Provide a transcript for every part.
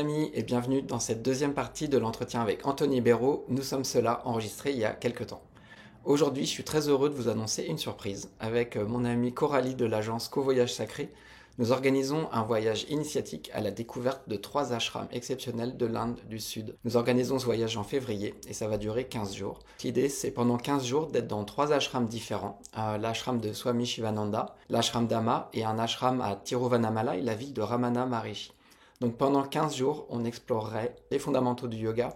amis et bienvenue dans cette deuxième partie de l'entretien avec Anthony Béraud. Nous sommes ceux-là enregistrés il y a quelques temps. Aujourd'hui, je suis très heureux de vous annoncer une surprise. Avec mon amie Coralie de l'agence Covoyage Sacré, nous organisons un voyage initiatique à la découverte de 3 ashrams exceptionnels de l'Inde du Sud. Nous organisons ce voyage en février et ça va durer 15 jours. L'idée, c'est pendant 15 jours d'être dans 3 ashrams différents. L'ashram de Swami Shivananda, l'ashram d'Ama et un ashram à Tiruvannamalai, la ville de Ramana Maharishi. Donc pendant 15 jours, on explorerait les fondamentaux du yoga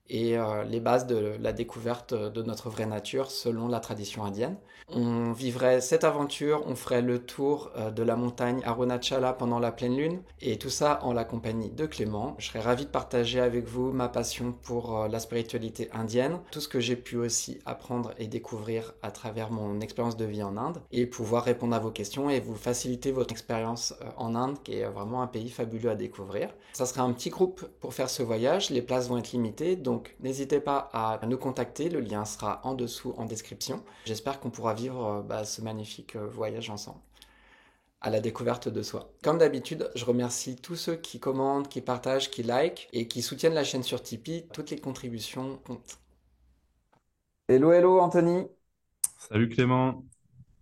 et les bases de la découverte de notre vraie nature selon la tradition indienne. On vivrait cette aventure, on ferait le tour de la montagne Arunachala pendant la pleine lune, et tout ça en la compagnie de Clément. Je serais ravi de partager avec vous ma passion pour la spiritualité indienne, tout ce que j'ai pu aussi apprendre et découvrir à travers mon expérience de vie en Inde, et pouvoir répondre à vos questions et vous faciliter votre expérience en Inde, qui est vraiment un pays fabuleux à découvrir. Ça sera un petit groupe pour faire ce voyage, les places vont être limitées, donc n'hésitez pas à nous contacter, le lien sera en dessous en description. J'espère qu'on pourra vivre ce magnifique voyage ensemble, à la découverte de soi. Comme d'habitude, je remercie tous ceux qui commentent, qui partagent, qui likent et qui soutiennent la chaîne sur Tipeee. Toutes les contributions comptent. Hello, hello Anthony. Salut Clément.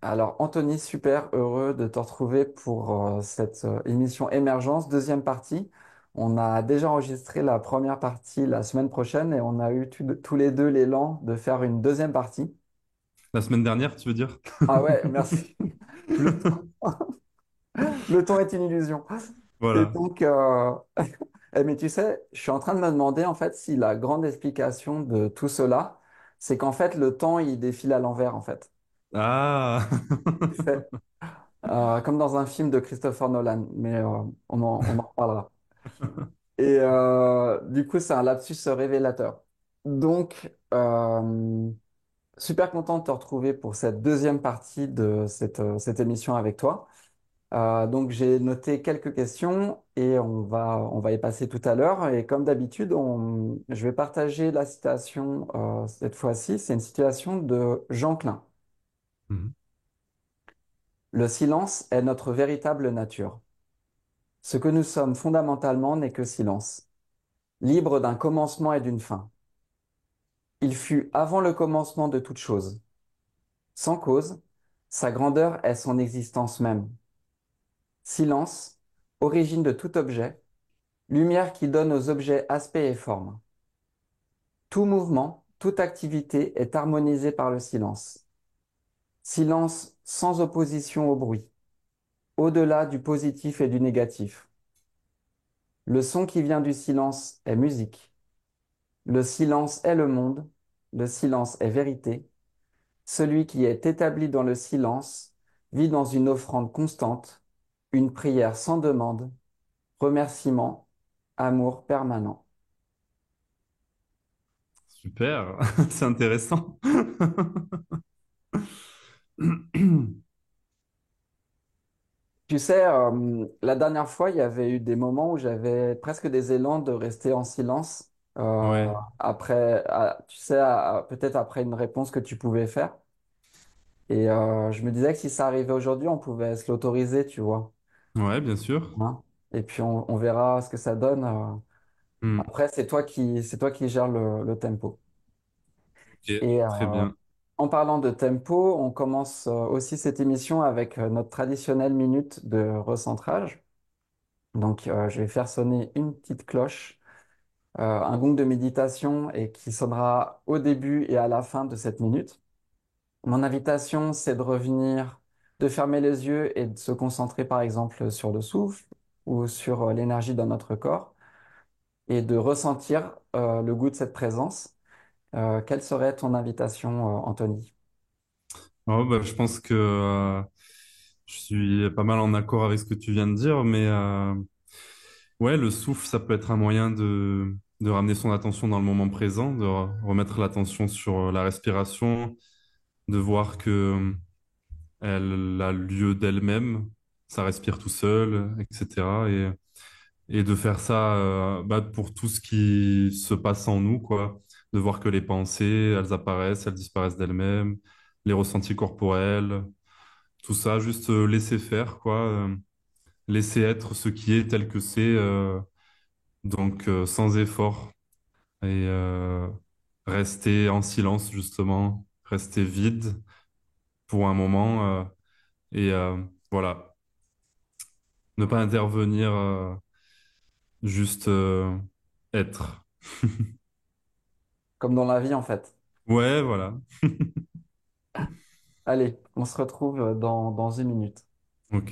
Alors Anthony, super heureux de te retrouver pour cette émission Émergence, deuxième partie. On a déjà enregistré la première partie la semaine prochaine et on a eu tous les deux l'élan de faire une deuxième partie. La semaine dernière, tu veux dire? Ah ouais, merci. Le temps, le temps est une illusion. Et Voilà. donc, mais tu sais, je suis en train de me demander en fait si la grande explication de tout cela, c'est qu'en fait le temps il défile à l'envers en fait. Ah, Tu sais, comme dans un film de Christopher Nolan, mais on en reparlera. Et du coup, c'est un lapsus révélateur. Donc, super content de te retrouver pour cette deuxième partie de cette émission avec toi. Donc j'ai noté quelques questions et on va y passer tout à l'heure. Et comme d'habitude, je vais partager la citation cette fois-ci. C'est une citation de Jean Klein. Mhm. Le silence est notre véritable nature. Ce que nous sommes fondamentalement n'est que silence, libre d'un commencement et d'une fin. Il fut avant le commencement de toute chose. Sans cause, sa grandeur est son existence même. Silence, origine de tout objet, lumière qui donne aux objets aspect et forme. Tout mouvement, toute activité est harmonisé par le silence. Silence sans opposition au bruit, au-delà du positif et du négatif. Le son qui vient du silence est musique. Le silence est le monde. Le silence est vérité. Celui qui est établi dans le silence vit dans une offrande constante, une prière sans demande, remerciement, amour permanent. Super, c'est intéressant. Tu sais, la dernière fois, il y avait eu des moments où j'avais presque des élans de rester en silence Ouais, après, tu sais, peut-être après une réponse que tu pouvais faire. Et je me disais que si ça arrivait aujourd'hui, on pouvait se l'autoriser, tu vois. ouais, bien sûr. Hein. Et puis on verra ce que ça donne. Hmm. Après, c'est toi qui gères le tempo. Ok, Et très bien. en parlant de tempo, on commence aussi cette émission avec notre traditionnelle minute de recentrage. Donc, je vais faire sonner une petite cloche, un gong de méditation et qui sonnera au début et à la fin de cette minute. Mon invitation, c'est de revenir, de fermer les yeux et de se concentrer par exemple sur le souffle ou sur l'énergie dans notre corps et de ressentir le goût de cette présence. Quelle serait ton invitation, Anthony? Oh, bah, je pense que je suis pas mal en accord avec ce que tu viens de dire, mais ouais, le souffle, ça peut être un moyen de ramener son attention dans le moment présent, de remettre l'attention sur la respiration, de voir que elle a lieu d'elle-même, ça respire tout seul, etc. Et de faire ça bah, pour tout ce qui se passe en nous, quoi. De voir que les pensées, elles apparaissent, elles disparaissent d'elles-mêmes, les ressentis corporels, tout ça, juste laisser faire, quoi. Laisser être ce qui est tel que c'est. Donc, sans effort. Et rester en silence, justement, rester vide pour un moment. Et voilà, ne pas intervenir, juste être. Comme dans la vie, en fait. Ouais, voilà. Allez, on se retrouve dans une minute. Ok.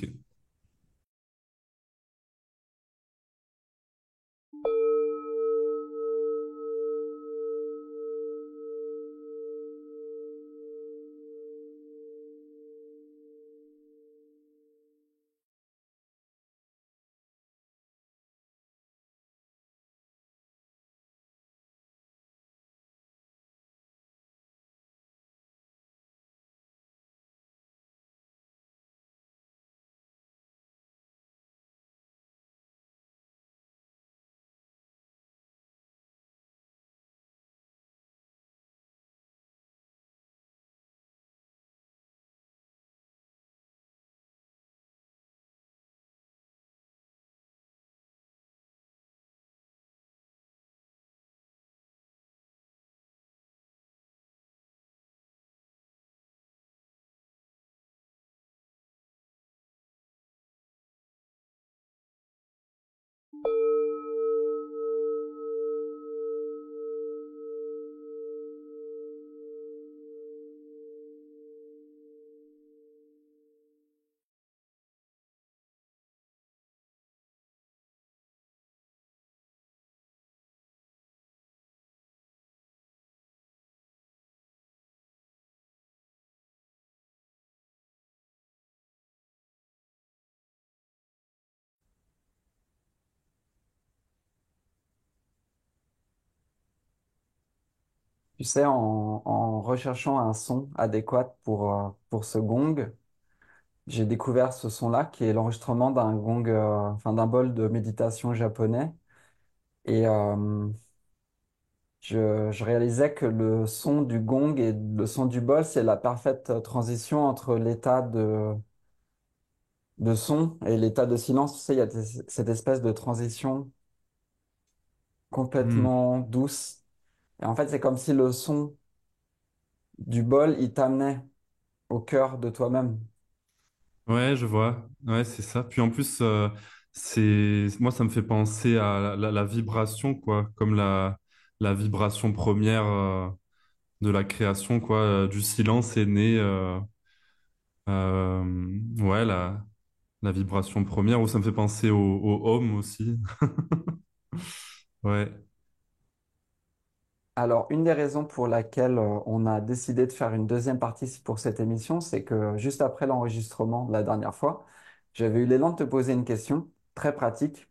Tu sais, en recherchant un son adéquat pour ce gong, j'ai découvert ce son-là qui est l'enregistrement d'un gong, enfin d'un bol de méditation japonais. Et je réalisais que le son du gong et le son du bol, c'est la parfaite transition entre l'état de son et l'état de silence. Tu sais, il y a cette espèce de transition Hmm. complètement douce. Et en fait, c'est comme si le son du bol, il t'amenait au cœur de toi-même. Ouais, je vois. Ouais, c'est ça. Puis en plus, moi, ça me fait penser à la vibration, quoi, comme la vibration première de la création, quoi. Du silence est né, ouais, la vibration première. Ou ça me fait penser au home aussi. Ouais. Alors, une des raisons pour laquelle on a décidé de faire une deuxième partie pour cette émission, c'est que juste après l'enregistrement de la dernière fois, j'avais eu l'élan de te poser une question très pratique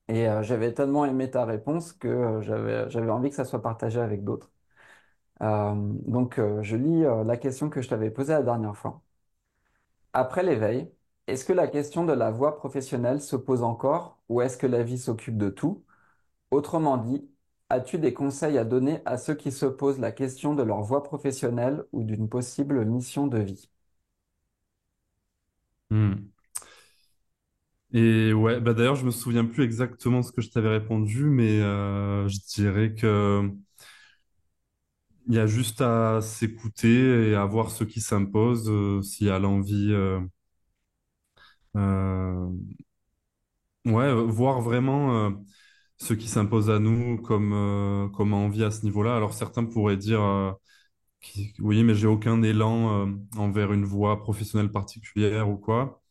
et j'avais tellement aimé ta réponse que j'avais envie que ça soit partagé avec d'autres. Je lis la question que je t'avais posée la dernière fois. Après l'éveil, est-ce que la question de la voie professionnelle se pose encore ou est-ce que la vie s'occupe de tout? Autrement dit, as-tu des conseils à donner à ceux qui se posent la question de leur voie professionnelle ou d'une possible mission de vie? Hmm. Et ouais, bah d'ailleurs, je me souviens plus exactement ce que je t'avais répondu, mais je dirais que il y a juste à s'écouter et à voir ce qui s'impose, s'il y a l'envie. Euh, ouais, voir vraiment ce qui s'impose à nous comme envie à ce niveau-là. Alors certains pourraient dire oui, mais j'ai aucun élan envers une voie professionnelle particulière ou quoi.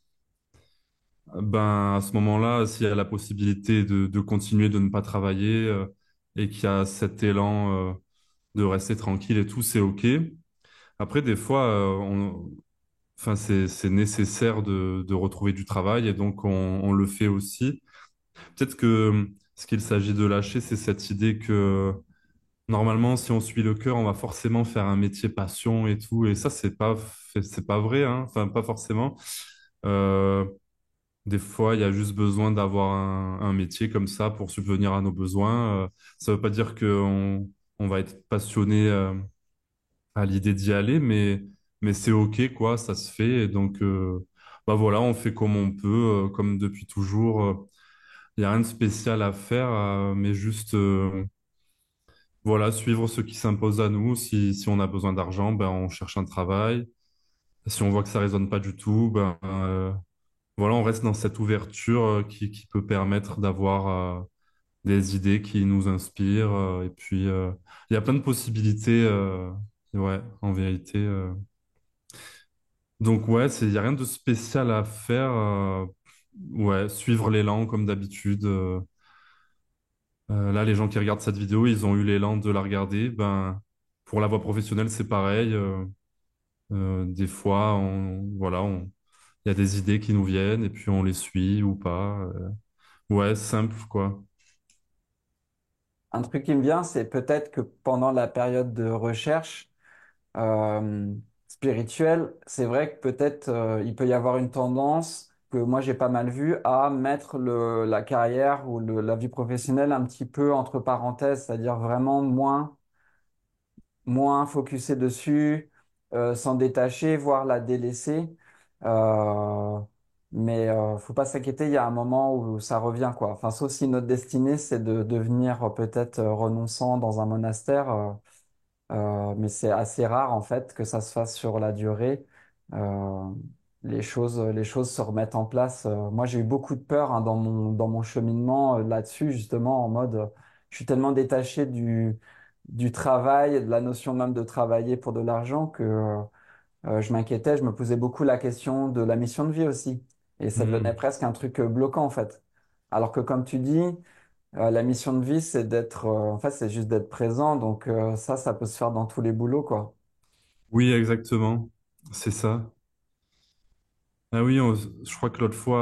Ben à ce moment-là, s'il y a la possibilité de continuer de ne pas travailler et qu'il y a cet élan de rester tranquille et tout, c'est OK. Après, des fois, enfin, c'est nécessaire de retrouver du travail et donc on le fait aussi. Peut-être que ce qu'il s'agit de lâcher, c'est cette idée que normalement, si on suit le cœur, on va forcément faire un métier passion et tout. Et ça, c'est pas vrai, hein. Enfin, pas forcément. Euh, des fois, il y a juste besoin d'avoir un métier comme ça pour subvenir à nos besoins. Ça veut pas dire on va être passionné à l'idée d'y aller, mais c'est OK, quoi, ça se fait. Et donc, bah voilà, on fait comme on peut, comme depuis toujours. Il n'y a rien de spécial à faire, mais juste voilà, suivre ce qui s'impose à nous. Si on a besoin d'argent, ben, on cherche un travail. Si on voit que ça résonne pas du tout, ben, voilà, on reste dans cette ouverture qui peut permettre d'avoir des idées qui nous inspirent. Et puis, il y a plein de possibilités, ouais, en vérité. Donc, ouais, il n'y a rien de spécial à faire. Ouais, suivre l'élan comme d'habitude. Là, les gens qui regardent cette vidéo, ils ont eu l'élan de la regarder. Ben, pour la voie professionnelle, c'est pareil. Des fois, il y a des idées qui nous viennent et puis on les suit ou pas. Ouais, simple, quoi. Un truc qui me vient, c'est peut-être que pendant la période de recherche euh, spirituelle, c'est vrai que peut-être il peut y avoir une tendance que moi j'ai pas mal vue à mettre la carrière ou la vie professionnelle un petit peu entre parenthèses, c'est-à-dire vraiment moins focusé dessus, s'en détacher, voire la délaisser. Euh, mais faut pas s'inquiéter, il y a un moment où ça revient, quoi. Enfin, sauf si notre destinée, c'est de devenir peut-être renonçant dans un monastère. Mais c'est assez rare en fait que ça se fasse sur la durée. Euh, les choses se remettent en place. Moi, j'ai eu beaucoup de peur hein, dans mon cheminement là-dessus, justement, en mode, je suis tellement détaché du travail, de la notion même de travailler pour de l'argent que je m'inquiétais, je me posais beaucoup la question de la mission de vie aussi. Et ça devenait Hmm. presque un truc bloquant en fait. Alors que comme tu dis, la mission de vie, c'est en fait, c'est juste d'être présent. Donc ça peut se faire dans tous les boulots, quoi. Oui, exactement. C'est ça. Ah oui, je crois que l'autre fois,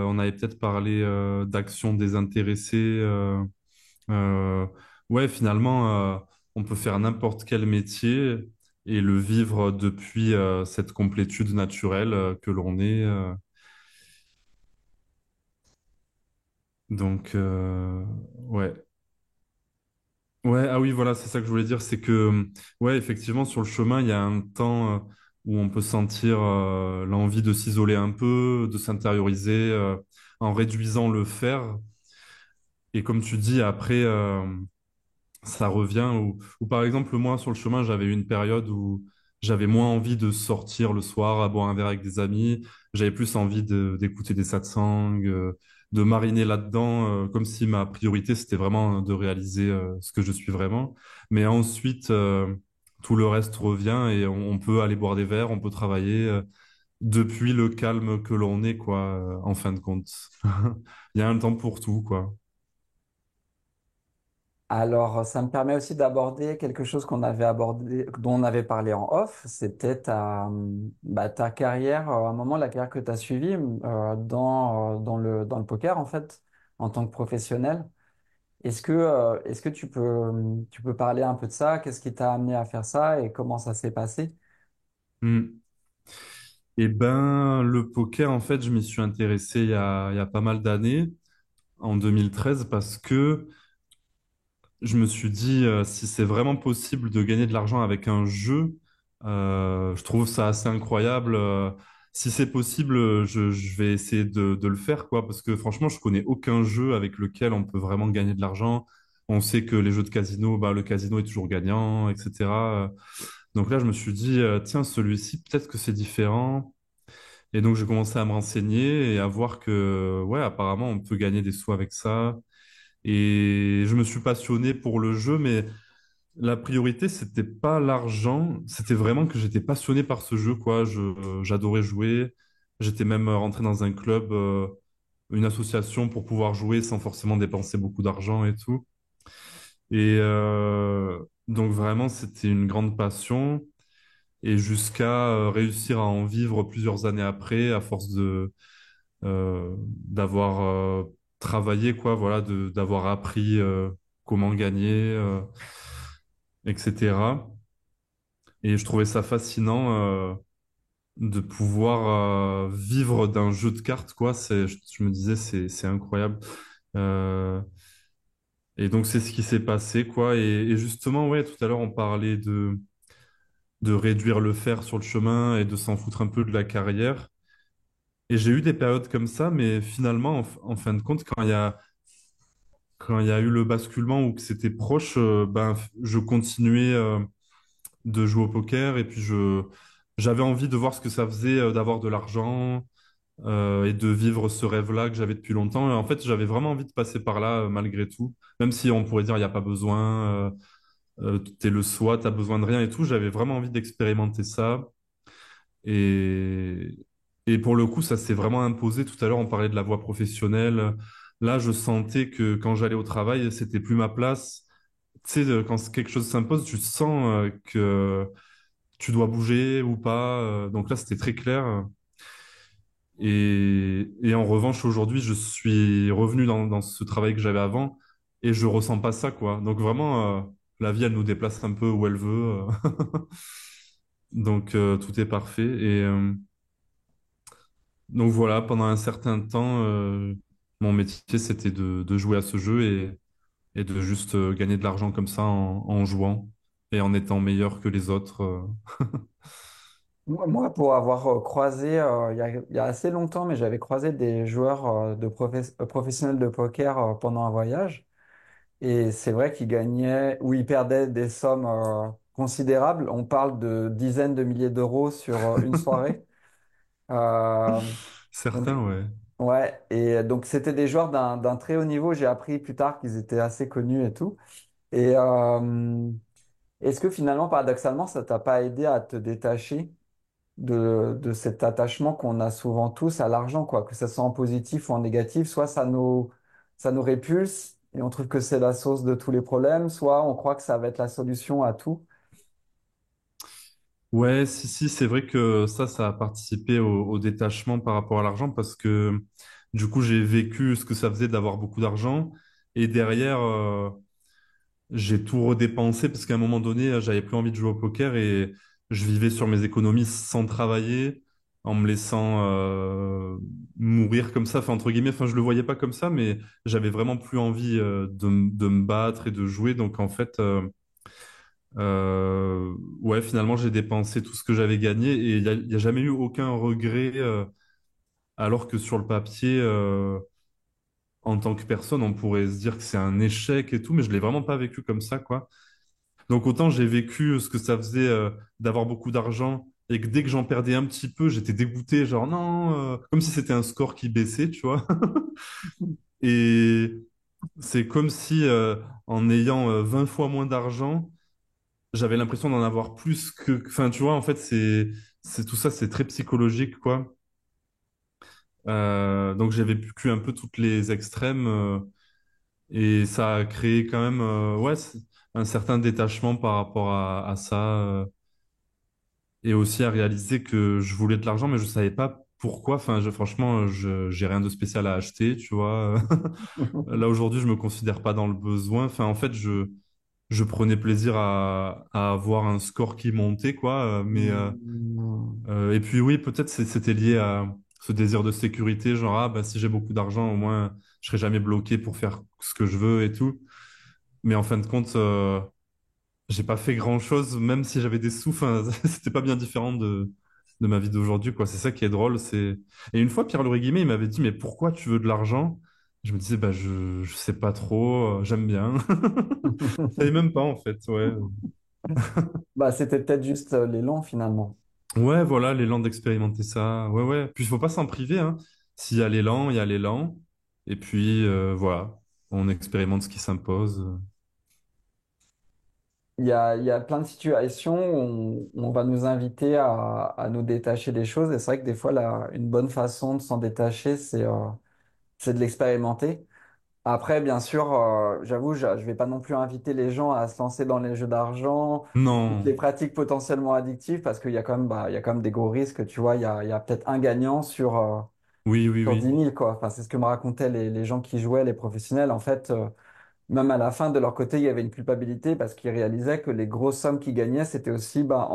on avait peut-être parlé d'action désintéressée. Euh, ouais, finalement, on peut faire n'importe quel métier et le vivre depuis cette complétude naturelle que l'on est. Donc, ouais. Ouais, ah oui, voilà, c'est ça que je voulais dire, c'est que, ouais, effectivement, sur le chemin, il y a un temps où on peut sentir l'envie de s'isoler un peu, de s'intérioriser en réduisant le faire. Et comme tu dis, après, ça revient. Ou par exemple, moi, sur le chemin, j'avais eu une période où j'avais moins envie de sortir le soir à boire un verre avec des amis. J'avais plus envie d'écouter des satsangs, de mariner là-dedans, comme si ma priorité, c'était vraiment de réaliser ce que je suis vraiment. Mais ensuite, tout le reste revient et on peut aller boire des verres, on peut travailler depuis le calme que l'on est, quoi, en fin de compte. Il y a un temps pour tout, quoi. Alors, ça me permet aussi d'aborder quelque chose qu'on avait abordé, dont on avait parlé en off. C'était ta carrière, à un moment, la carrière que tu as suivie dans le poker, en fait, en tant que professionnel. Est-ce que tu peux parler un peu de ça? Qu'est-ce qui t'a amené à faire ça et comment ça s'est passé? Hmm. Eh ben, le poker, en fait, je m'y suis intéressé il y a pas mal d'années, en 2013, parce que je me suis dit, si c'est vraiment possible de gagner de l'argent avec un jeu, je trouve ça assez incroyable. Si c'est possible, je vais essayer de le faire, quoi, parce que franchement, je connais aucun jeu avec lequel on peut vraiment gagner de l'argent. On sait que les jeux de casino, bah, le casino est toujours gagnant, etc. Donc là, je me suis dit, tiens, celui-ci, peut-être que c'est différent. Et donc, j'ai commencé à me renseigner et à voir que, ouais, apparemment, on peut gagner des sous avec ça. Et je me suis passionné pour le jeu, mais la priorité, c'était pas l'argent, c'était vraiment que j'étais passionné par ce jeu, quoi. J'adorais jouer. J'étais même rentré dans un club, une association pour pouvoir jouer sans forcément dépenser beaucoup d'argent et tout. Et donc, vraiment, c'était une grande passion. Et jusqu'à réussir à en vivre plusieurs années après, à force d'avoir travaillé, quoi, voilà, d'avoir appris comment gagner, etc. Et je trouvais ça fascinant de pouvoir vivre d'un jeu de cartes, quoi. Je me disais, c'est incroyable. Euh, et donc, c'est ce qui s'est passé, quoi. Et justement, ouais, tout à l'heure, on parlait de réduire le faire sur le chemin et de s'en foutre un peu de la carrière. Et j'ai eu des périodes comme ça, mais finalement, en fin de compte, quand il y a quand il y a eu le basculement ou que c'était proche, ben, je continuais de jouer au poker et puis j'avais envie de voir ce que ça faisait d'avoir de l'argent et de vivre ce rêve-là que j'avais depuis longtemps. Et en fait, j'avais vraiment envie de passer par là malgré tout, même si on pourrait dire il n'y a pas besoin, t'es le soi, t'as besoin de rien et tout. J'avais vraiment envie d'expérimenter ça et et pour le coup, ça s'est vraiment imposé. Tout à l'heure, on parlait de la voie professionnelle. Là, je sentais que quand j'allais au travail, c'était plus ma place. Tu sais, quand quelque chose s'impose, tu sens que tu dois bouger ou pas. Donc là, c'était très clair. Et en revanche, aujourd'hui, je suis revenu dans ce travail que j'avais avant et je ressens pas ça, quoi. Donc vraiment, la vie, elle nous déplace un peu où elle veut. Donc tout est parfait. Donc voilà, pendant un certain temps, mon métier, c'était de jouer à ce jeu et de juste gagner de l'argent comme ça en jouant et en étant meilleur que les autres. Moi, pour avoir croisé, il y a assez longtemps, mais j'avais croisé des joueurs professionnels de poker pendant un voyage. Et c'est vrai qu'ils gagnaient ou ils perdaient des sommes considérables. On parle de dizaines de milliers d'euros sur une soirée. Euh, donc, Certains, ouais. ouais. Et donc, c'était des joueurs d'un très haut niveau. J'ai appris plus tard qu'ils étaient assez connus et tout. Et est-ce que finalement, paradoxalement, ça t'a pas aidé à te détacher de cet attachement qu'on a souvent tous à l'argent, quoi, que ce soit en positif ou en négatif, soit ça nous répulse et on trouve que c'est la source de tous les problèmes, soit on croit que ça va être la solution à tout. Ouais, si, c'est vrai que ça a participé au détachement par rapport à l'argent parce que du coup, j'ai vécu ce que ça faisait d'avoir beaucoup d'argent et derrière, j'ai tout redépensé parce qu'à un moment donné, j'avais plus envie de jouer au poker et je vivais sur mes économies sans travailler, en me laissant mourir comme ça, enfin, entre guillemets, enfin, je le voyais pas comme ça, mais j'avais vraiment plus envie de me battre et de jouer. Donc, en fait, ouais, finalement, j'ai dépensé tout ce que j'avais gagné et il y a jamais eu aucun regret, alors que sur le papier, en tant que personne, on pourrait se dire que c'est un échec et tout, mais je l'ai vraiment pas vécu comme ça, quoi. Donc autant j'ai vécu ce que ça faisait d'avoir beaucoup d'argent et que dès que j'en perdais un petit peu, j'étais dégoûté, genre non, comme si c'était un score qui baissait, tu vois. Et c'est comme si en ayant 20 fois moins d'argent, j'avais l'impression d'en avoir plus que... Enfin, tu vois, en fait, c'est tout ça, c'est très psychologique, quoi. Donc j'avais vécu un peu toutes les extrêmes et ça a créé quand même ouais, un certain détachement par rapport à ça. Et aussi à réaliser que je voulais de l'argent, mais je savais pas pourquoi. Enfin, franchement, j'ai rien de spécial à acheter, tu vois. Là, aujourd'hui, je me considère pas dans le besoin. Enfin, en fait, je prenais plaisir à avoir un score qui montait, quoi. Et puis, oui, peut-être c'était lié à ce désir de sécurité, genre, ah, bah, si j'ai beaucoup d'argent, au moins, je serai jamais bloqué pour faire ce que je veux et tout. Mais en fin de compte, j'ai pas fait grand-chose, même si j'avais des sous. Enfin, c'était pas bien différent de ma vie d'aujourd'hui, quoi. C'est ça qui est drôle. Et une fois, Pierre-Louis Guimet, il m'avait dit, mais pourquoi tu veux de l'argent? Je me disais, bah, je sais pas trop, j'aime bien. Je savais même pas, en fait, ouais. Bah, c'était peut-être juste l'élan finalement. Ouais, voilà, l'élan d'expérimenter ça. Ouais, ouais. Puis, il faut pas s'en priver, hein. S'il y a l'élan, il y a l'élan. Et puis, voilà, on expérimente ce qui s'impose. Il y a plein de situations où on va nous inviter à nous détacher des choses. Et c'est vrai que des fois, une bonne façon de s'en détacher, c'est de l'expérimenter. Après, bien sûr, j'avoue, je vais pas non plus inviter les gens à se lancer dans les jeux d'argent, toutes les Non. pratiques potentiellement addictives, parce qu'il y a quand même, bah, il y a quand même des gros risques. Tu vois, il y a peut-être un gagnant Oui, oui, sur 10 oui. 000, quoi. Enfin, c'est ce que me racontaient les gens qui jouaient, les professionnels. En fait, même à la fin, de leur côté, il y avait une culpabilité parce qu'ils réalisaient que les grosses sommes qu'ils gagnaient, c'était aussi bah,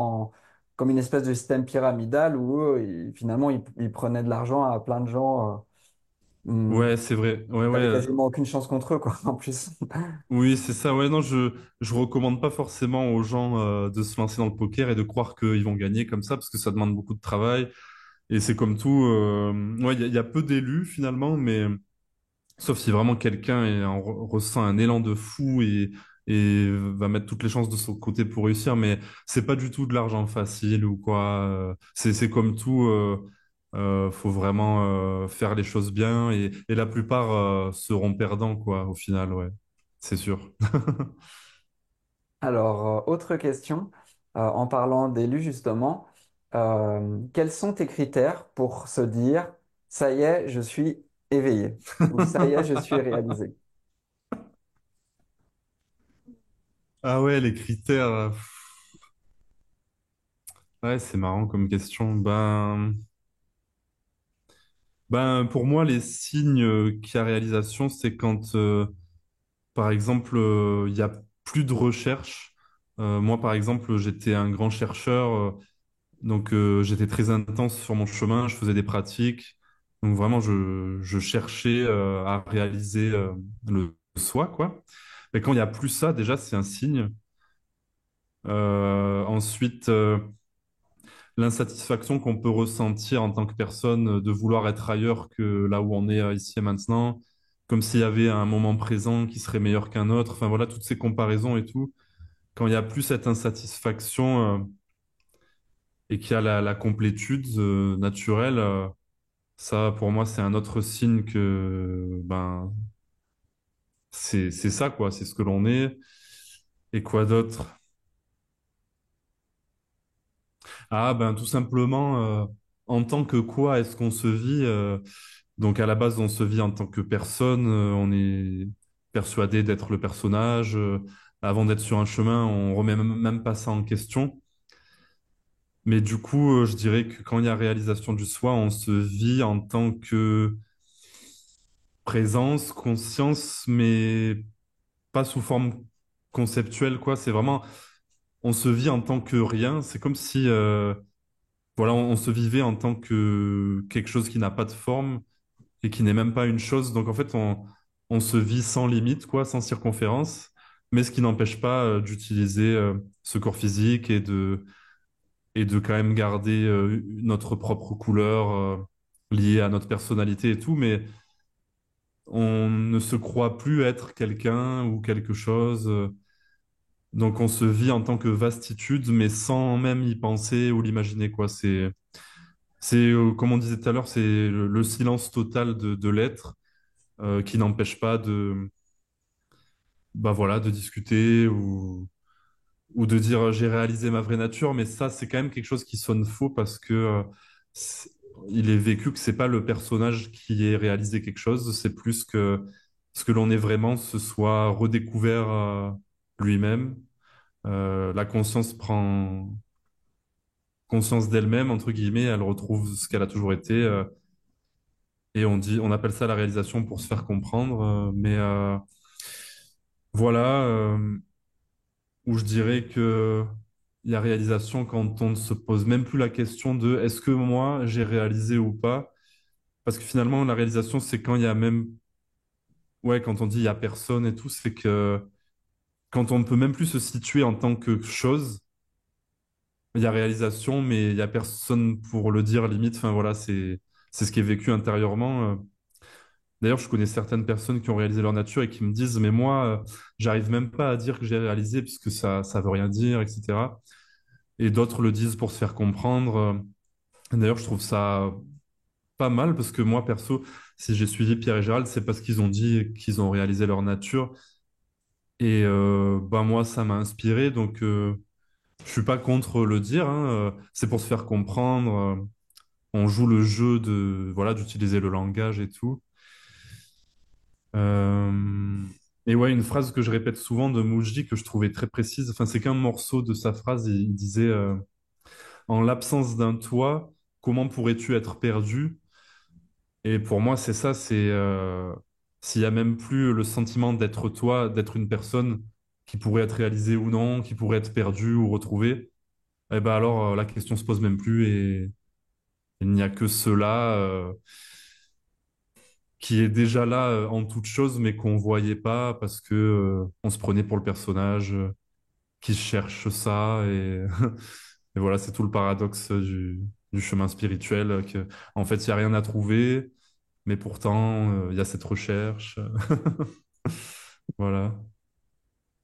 comme une espèce de système pyramidal où eux, finalement, ils prenaient de l'argent à plein de gens Ouais, c'est vrai. Ouais, qui avaient ouais. quasiment aucune chance contre eux, quoi, en plus. Oui, c'est ça. Ouais, non, je recommande pas forcément aux gens de se lancer dans le poker et de croire qu'ils vont gagner comme ça parce que ça demande beaucoup de travail et c'est comme tout. Ouais, il y a peu d'élus finalement, mais Sauf si vraiment quelqu'un ressent un élan de fou et va mettre toutes les chances de son côté pour réussir, mais c'est pas du tout de l'argent facile ou quoi. C'est comme tout, faut vraiment faire les choses bien et la plupart seront perdants quoi au final, ouais, c'est sûr. Alors, autre question, en parlant d'élu justement, quels sont tes critères pour se dire, ça y est, je suis éveillé, ou ça y est, je suis réalisé? Ah ouais, les critères. Ouais, c'est marrant comme question. Ben, pour moi, les signes qu'il y a réalisation, c'est quand par exemple, il y a plus de recherche. Moi, par exemple, j'étais un grand chercheur, donc j'étais très intense sur mon chemin, je faisais des pratiques. Donc vraiment, je cherchais à réaliser le soi, quoi. Mais quand il y a plus ça, déjà, c'est un signe. Ensuite, l'insatisfaction qu'on peut ressentir en tant que personne de vouloir être ailleurs que là où on est ici et maintenant, comme s'il y avait un moment présent qui serait meilleur qu'un autre. Enfin voilà, toutes ces comparaisons et tout. Quand il y a plus cette insatisfaction et qu'il y a la complétude naturelle, ça pour moi c'est un autre signe que ben c'est ça quoi, c'est ce que l'on est. Et quoi d'autre? Ah ben tout simplement en tant que quoi est-ce qu'on se vit donc à la base on se vit en tant que personne, on est persuadé d'être le personnage. Avant d'être sur un chemin, on remet même pas ça en question. Mais du coup, je dirais que quand il y a réalisation du soi, on se vit en tant que présence, conscience, mais pas sous forme conceptuelle, quoi. C'est vraiment, on se vit en tant que rien. C'est comme si, voilà, on se vivait en tant que quelque chose qui n'a pas de forme et qui n'est même pas une chose. Donc en fait, on se vit sans limite, quoi, sans circonférence, mais ce qui n'empêche pas d'utiliser ce corps physique et de quand même garder notre propre couleur liée à notre personnalité et tout, mais on ne se croit plus être quelqu'un ou quelque chose. Donc on se vit en tant que vastitude, mais sans même y penser ou l'imaginer, quoi. Comme on disait tout à l'heure, c'est le silence total de l'être qui n'empêche pas bah voilà, de discuter ou de dire j'ai réalisé ma vraie nature, mais ça, c'est quand même quelque chose qui sonne faux parce que c'est- il est vécu que c'est pas le personnage qui ait réalisé quelque chose, c'est plus que ce que l'on est vraiment se soit redécouvert lui-même. La conscience prend conscience d'elle-même, entre guillemets, elle retrouve ce qu'elle a toujours été, et on appelle ça la réalisation pour se faire comprendre, mais voilà. Où je dirais que il y a réalisation quand on ne se pose même plus la question de est-ce que moi j'ai réalisé ou pas? Parce que finalement, la réalisation, c'est quand il y a même, ouais, quand on dit il y a personne et tout, c'est que quand on ne peut même plus se situer en tant que chose, il y a réalisation, mais il y a personne pour le dire limite. Enfin voilà, c'est ce qui est vécu intérieurement. D'ailleurs, je connais certaines personnes qui ont réalisé leur nature et qui me disent, mais moi, j'arrive même pas à dire que j'ai réalisé puisque ça veut rien dire, etc. Et d'autres le disent pour se faire comprendre. D'ailleurs, je trouve ça pas mal parce que moi, perso, si j'ai suivi Pierre et Gérald, c'est parce qu'ils ont dit qu'ils ont réalisé leur nature. Et bah moi, ça m'a inspiré. Donc, je suis pas contre le dire, hein. C'est pour se faire comprendre. On joue le jeu de voilà d'utiliser le langage et tout. Euh, Et ouais, une phrase que je répète souvent de Mouji que je trouvais très précise. Enfin, c'est qu'un morceau de sa phrase. Il disait en l'absence d'un toi, comment pourrais-tu être perdu? Et pour moi, c'est ça, c'est s'il y a même plus le sentiment d'être toi, d'être une personne qui pourrait être réalisée ou non, qui pourrait être perdue ou retrouvée, eh ben alors la question se pose même plus et il n'y a que cela qui est déjà là en toute chose, mais qu'on voyait pas parce que on se prenait pour le personnage qui cherche ça et voilà, c'est tout le paradoxe du chemin spirituel que en fait il y a rien à trouver. mais pourtant, il y a cette recherche. Voilà.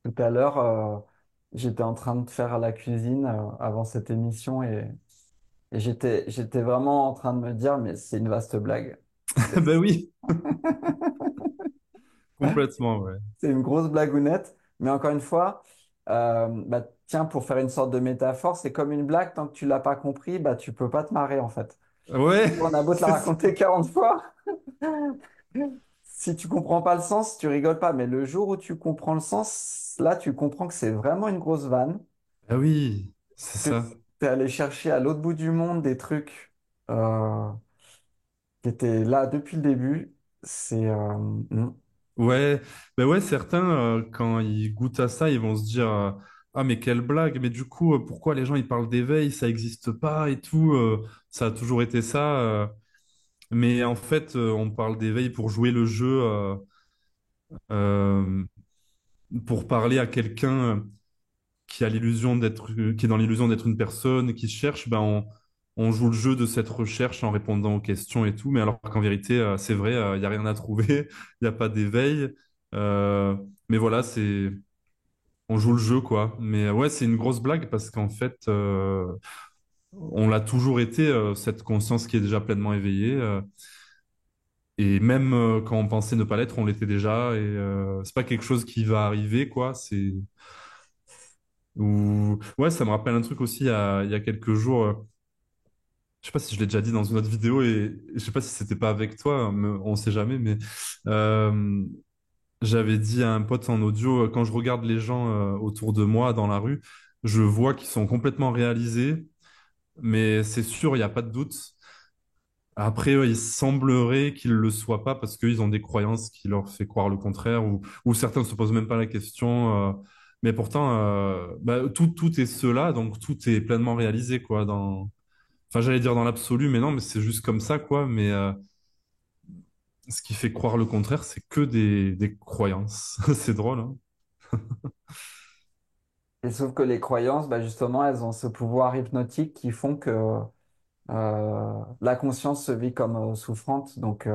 Tout à l'heure, j'étais en train de faire la cuisine avant cette émission et j'étais vraiment en train de me dire, mais c'est une vaste blague. C'est Ben oui, complètement, ouais. c'est une grosse blagounette. Mais encore une fois, bah, tiens, pour faire une sorte de métaphore, c'est comme une blague, tant que tu l'as pas compris, bah, tu peux pas te marrer en fait. Ouais, On a beau te la c'est ça. raconter 40 fois, si tu comprends pas le sens, tu rigoles pas. Mais le jour où tu comprends le sens, là, tu comprends que c'est vraiment une grosse vanne, Ah oui, c'est que ça. tu es allé chercher à l'autre bout du monde des trucs qui étaient là depuis le début. C'est Ouais, ben ouais, certains, quand ils goûtent à ça, ils vont se dire ah, mais quelle blague, mais du coup, pourquoi les gens ils parlent d'éveil, ça n'existe pas et tout, ça a toujours été ça. Mais en fait, on parle d'éveil pour jouer le jeu, euh, pour parler à quelqu'un qui a l'illusion d'être, qui est dans l'illusion d'être une personne, qui cherche, ben on joue le jeu de cette recherche en répondant aux questions et tout, mais alors qu'en vérité, c'est vrai, il n'y a rien à trouver, il n'y a pas d'éveil. Euh, mais voilà, on joue le jeu, quoi. Mais ouais, c'est une grosse blague parce qu'en fait, on l'a toujours été, cette conscience qui est déjà pleinement éveillée. Et même quand on pensait ne pas l'être, on l'était déjà. Et c'est pas quelque chose qui va arriver, quoi. Ouais, ça me rappelle un truc aussi il y a quelques jours. Je sais pas si je l'ai déjà dit dans une autre vidéo et je sais pas si c'était pas avec toi, hein, on sait jamais, mais euh, j'avais dit à un pote en audio, quand je regarde les gens autour de moi dans la rue, je vois qu'ils sont complètement réalisés, mais c'est sûr, il n'y a pas de doute. Après, il semblerait qu'ils le soient pas parce qu'ils ont des croyances qui leur fait croire le contraire, ou certains ne se posent même pas la question. Mais pourtant, bah, tout est cela, donc tout est pleinement réalisé, quoi. Enfin, j'allais dire dans l'absolu, mais non, mais c'est juste comme ça, quoi. Mais ce qui fait croire le contraire, c'est que des croyances. C'est drôle, hein. et sauf que les croyances, bah, justement, elles ont ce pouvoir hypnotique qui font que la conscience se vit comme souffrante. Donc,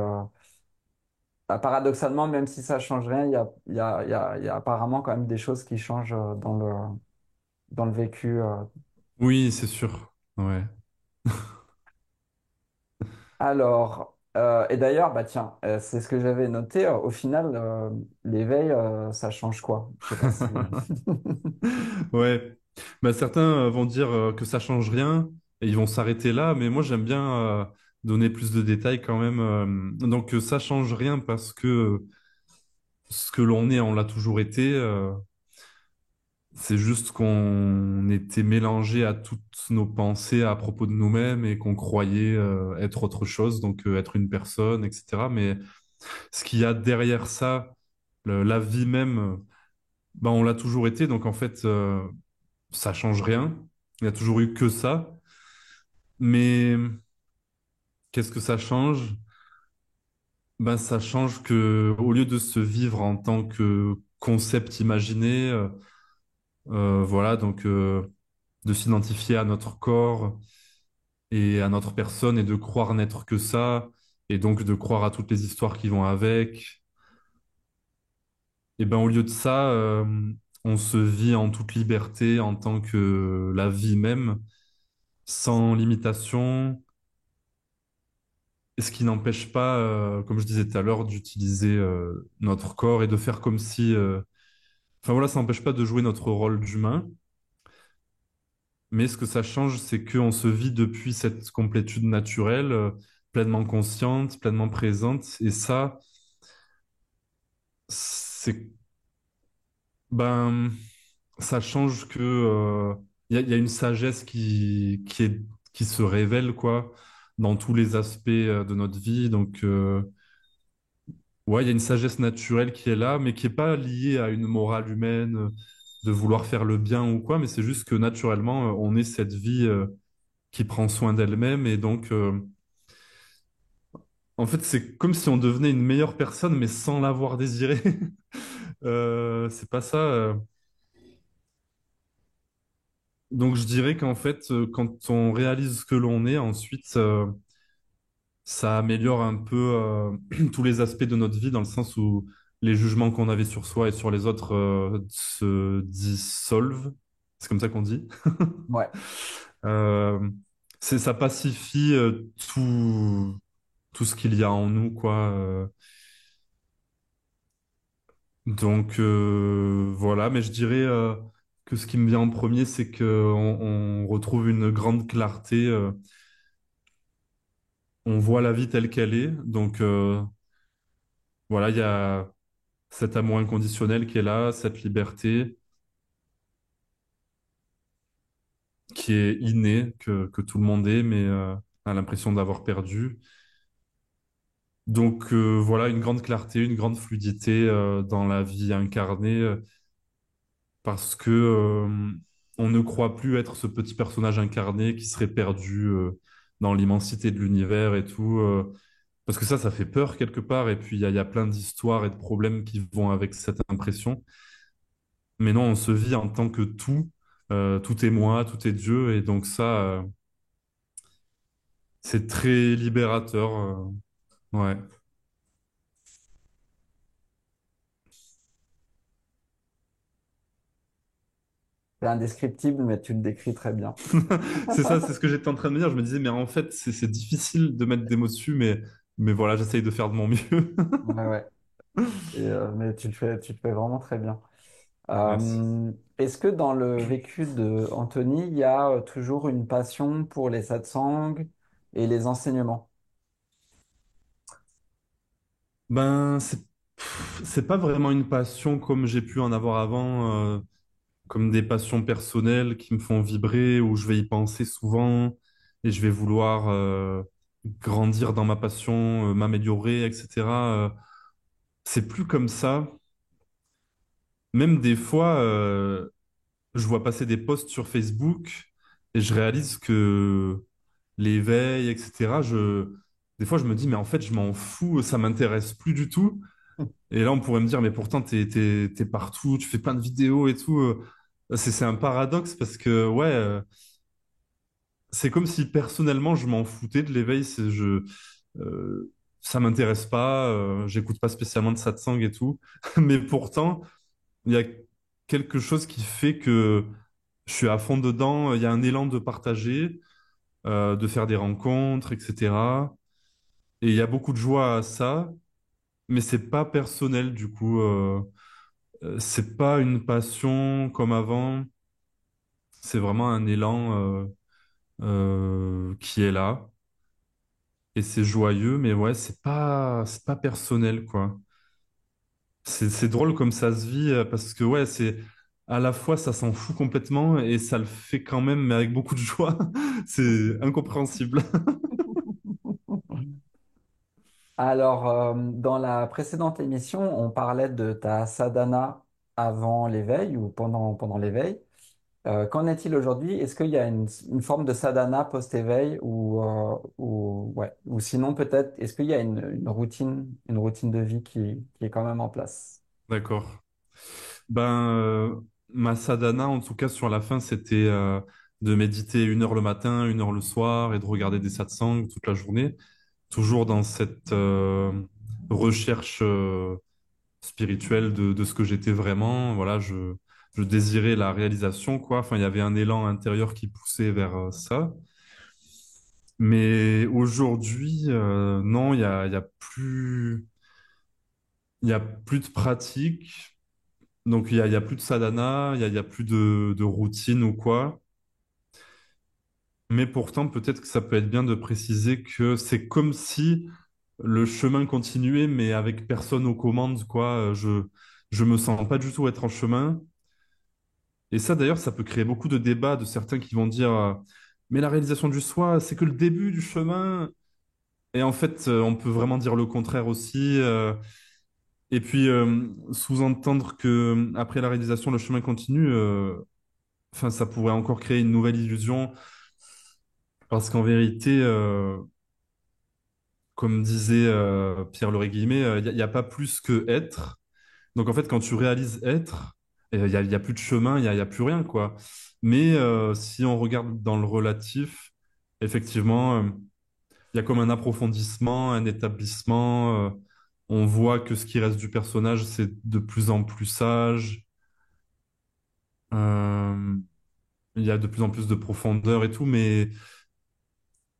bah, paradoxalement, même si ça change rien, il y a apparemment quand même des choses qui changent dans le vécu. Oui, c'est sûr. Ouais. Alors, et d'ailleurs, bah tiens, c'est ce que j'avais noté. Au final, l'éveil, ça change quoi? Je sais pas si. Ouais. Bah, certains vont dire que ça change rien et ils vont s'arrêter là, mais moi j'aime bien donner plus de détails quand même. Donc ça change rien parce que ce que l'on est, on l'a toujours été. C'est juste qu'on était mélangé à toutes nos pensées à propos de nous-mêmes et qu'on croyait être autre chose, donc être une personne, etc. Mais ce qu'il y a derrière ça, la vie même, ben, on l'a toujours été, donc en fait, ça change rien. Il n'y a toujours eu que ça. Mais qu'est-ce que ça change? Ben, ça change que au lieu de se vivre en tant que concept imaginé, voilà, donc de s'identifier à notre corps et à notre personne et de croire n'être que ça, et donc de croire à toutes les histoires qui vont avec. Et ben au lieu de ça, on se vit en toute liberté en tant que la vie même, sans limitation, et ce qui n'empêche pas, comme je disais tout à l'heure, d'utiliser notre corps et de faire comme si... Enfin voilà, ça n'empêche pas de jouer notre rôle d'humain, mais ce que ça change, c'est qu'on se vit depuis cette complétude naturelle, pleinement consciente, pleinement présente, et ça, c'est... Ben, ça change que... il y a une sagesse qui se révèle, quoi, dans tous les aspects de notre vie, donc... ouais, il y a une sagesse naturelle qui est là, mais qui est pas liée à une morale humaine, de vouloir faire le bien ou quoi, mais c'est juste que naturellement, on est cette vie qui prend soin d'elle-même et donc, en fait, c'est comme si on devenait une meilleure personne, mais sans l'avoir désiré. C'est pas ça. Donc, je dirais qu'en fait, quand on réalise ce que l'on est, ensuite, ça améliore un peu tous les aspects de notre vie, dans le sens où les jugements qu'on avait sur soi et sur les autres se dissolvent. C'est comme ça qu'on dit. Ouais. Euh, ça pacifie tout ce qu'il y a en nous, quoi. Donc voilà, mais je dirais que ce qui me vient en premier, c'est on retrouve une grande clarté. On voit la vie telle qu'elle est. Donc voilà, il y a cet amour inconditionnel qui est là, cette liberté qui est innée, que tout le monde est, mais a l'impression d'avoir perdu. Donc voilà, une grande clarté, une grande fluidité dans la vie incarnée, parce que on ne croit plus être ce petit personnage incarné qui serait perdu dans l'immensité de l'univers et tout. Parce que ça fait peur quelque part, et puis il y a plein d'histoires et de problèmes qui vont avec cette impression. Mais non, on se vit en tant que tout. Tout est moi, tout est Dieu, et donc ça, c'est très libérateur. Ouais. C'est indescriptible, mais tu le décris très bien. C'est ça, c'est ce que j'étais en train de me dire. Je me disais, mais en fait, c'est difficile de mettre des mots dessus, mais voilà, j'essaye de faire de mon mieux. Ouais, ouais. Mais tu le fais vraiment très bien. Merci. Est-ce que dans le vécu de Anthony, il y a toujours une passion pour les satsangs et les enseignements? Ben, c'est pas vraiment une passion comme j'ai pu en avoir avant, comme des passions personnelles qui me font vibrer, où je vais y penser souvent et je vais vouloir grandir dans ma passion, m'améliorer, etc. C'est plus comme ça. Même des fois, je vois passer des posts sur Facebook et je réalise que l'éveil, etc., des fois, je me dis, mais en fait, je m'en fous, ça m'intéresse plus du tout. Et là, on pourrait me dire, mais pourtant, t'es partout, tu fais plein de vidéos et tout. C'est un paradoxe parce que, ouais, c'est comme si personnellement, je m'en foutais de l'éveil. Euh, Ça m'intéresse pas, j'écoute pas spécialement de satsang et tout. Mais pourtant, il y a quelque chose qui fait que je suis à fond dedans. Il y a un élan de partager, de faire des rencontres, etc. Et il y a beaucoup de joie à ça, mais c'est pas personnel du coup. C'est pas une passion comme avant. C'est vraiment un élan qui est là et c'est joyeux, mais ouais, c'est pas personnel quoi. C'est drôle comme ça se vit parce que ouais, c'est à la fois ça s'en fout complètement et ça le fait quand même, mais avec beaucoup de joie. C'est incompréhensible. Alors, dans la précédente émission, on parlait de ta sadhana avant l'éveil ou pendant l'éveil. Qu'en est-il aujourd'hui? Est-ce qu'il y a une forme de sadhana post-éveil ouais. Ou sinon peut-être, est-ce qu'il y a une routine de vie qui est quand même en place? D'accord. Ben, ma sadhana, en tout cas sur la fin, c'était de méditer 1 heure le matin, 1 heure le soir et de regarder des satsangs toute la journée. Toujours dans cette recherche spirituelle de ce que j'étais vraiment. Voilà, je désirais la réalisation, quoi. Enfin, il y avait un élan intérieur qui poussait vers ça. Mais aujourd'hui, non, il y a plus de pratique. Donc, il y a plus de sadhana, il y a plus de routine ou quoi. Mais pourtant, peut-être que ça peut être bien de préciser que c'est comme si le chemin continuait, mais avec personne aux commandes, quoi. Je me sens pas du tout être en chemin. Et ça, d'ailleurs, ça peut créer beaucoup de débats de certains qui vont dire, mais la réalisation du soi, c'est que le début du chemin. Et en fait, on peut vraiment dire le contraire aussi. Et puis, sous-entendre que après la réalisation, le chemin continue. Enfin, ça pourrait encore créer une nouvelle illusion, parce qu'en vérité, comme disait Pierre-Laurent Guillemet, il y a pas plus que être. Donc en fait, quand tu réalises être, il y a plus de chemin, il y a plus rien, quoi. Mais si on regarde dans le relatif, effectivement, il y a comme un approfondissement, un établissement. On voit que ce qui reste du personnage, c'est de plus en plus sage. Euh, il y a de plus en plus de profondeur et tout, mais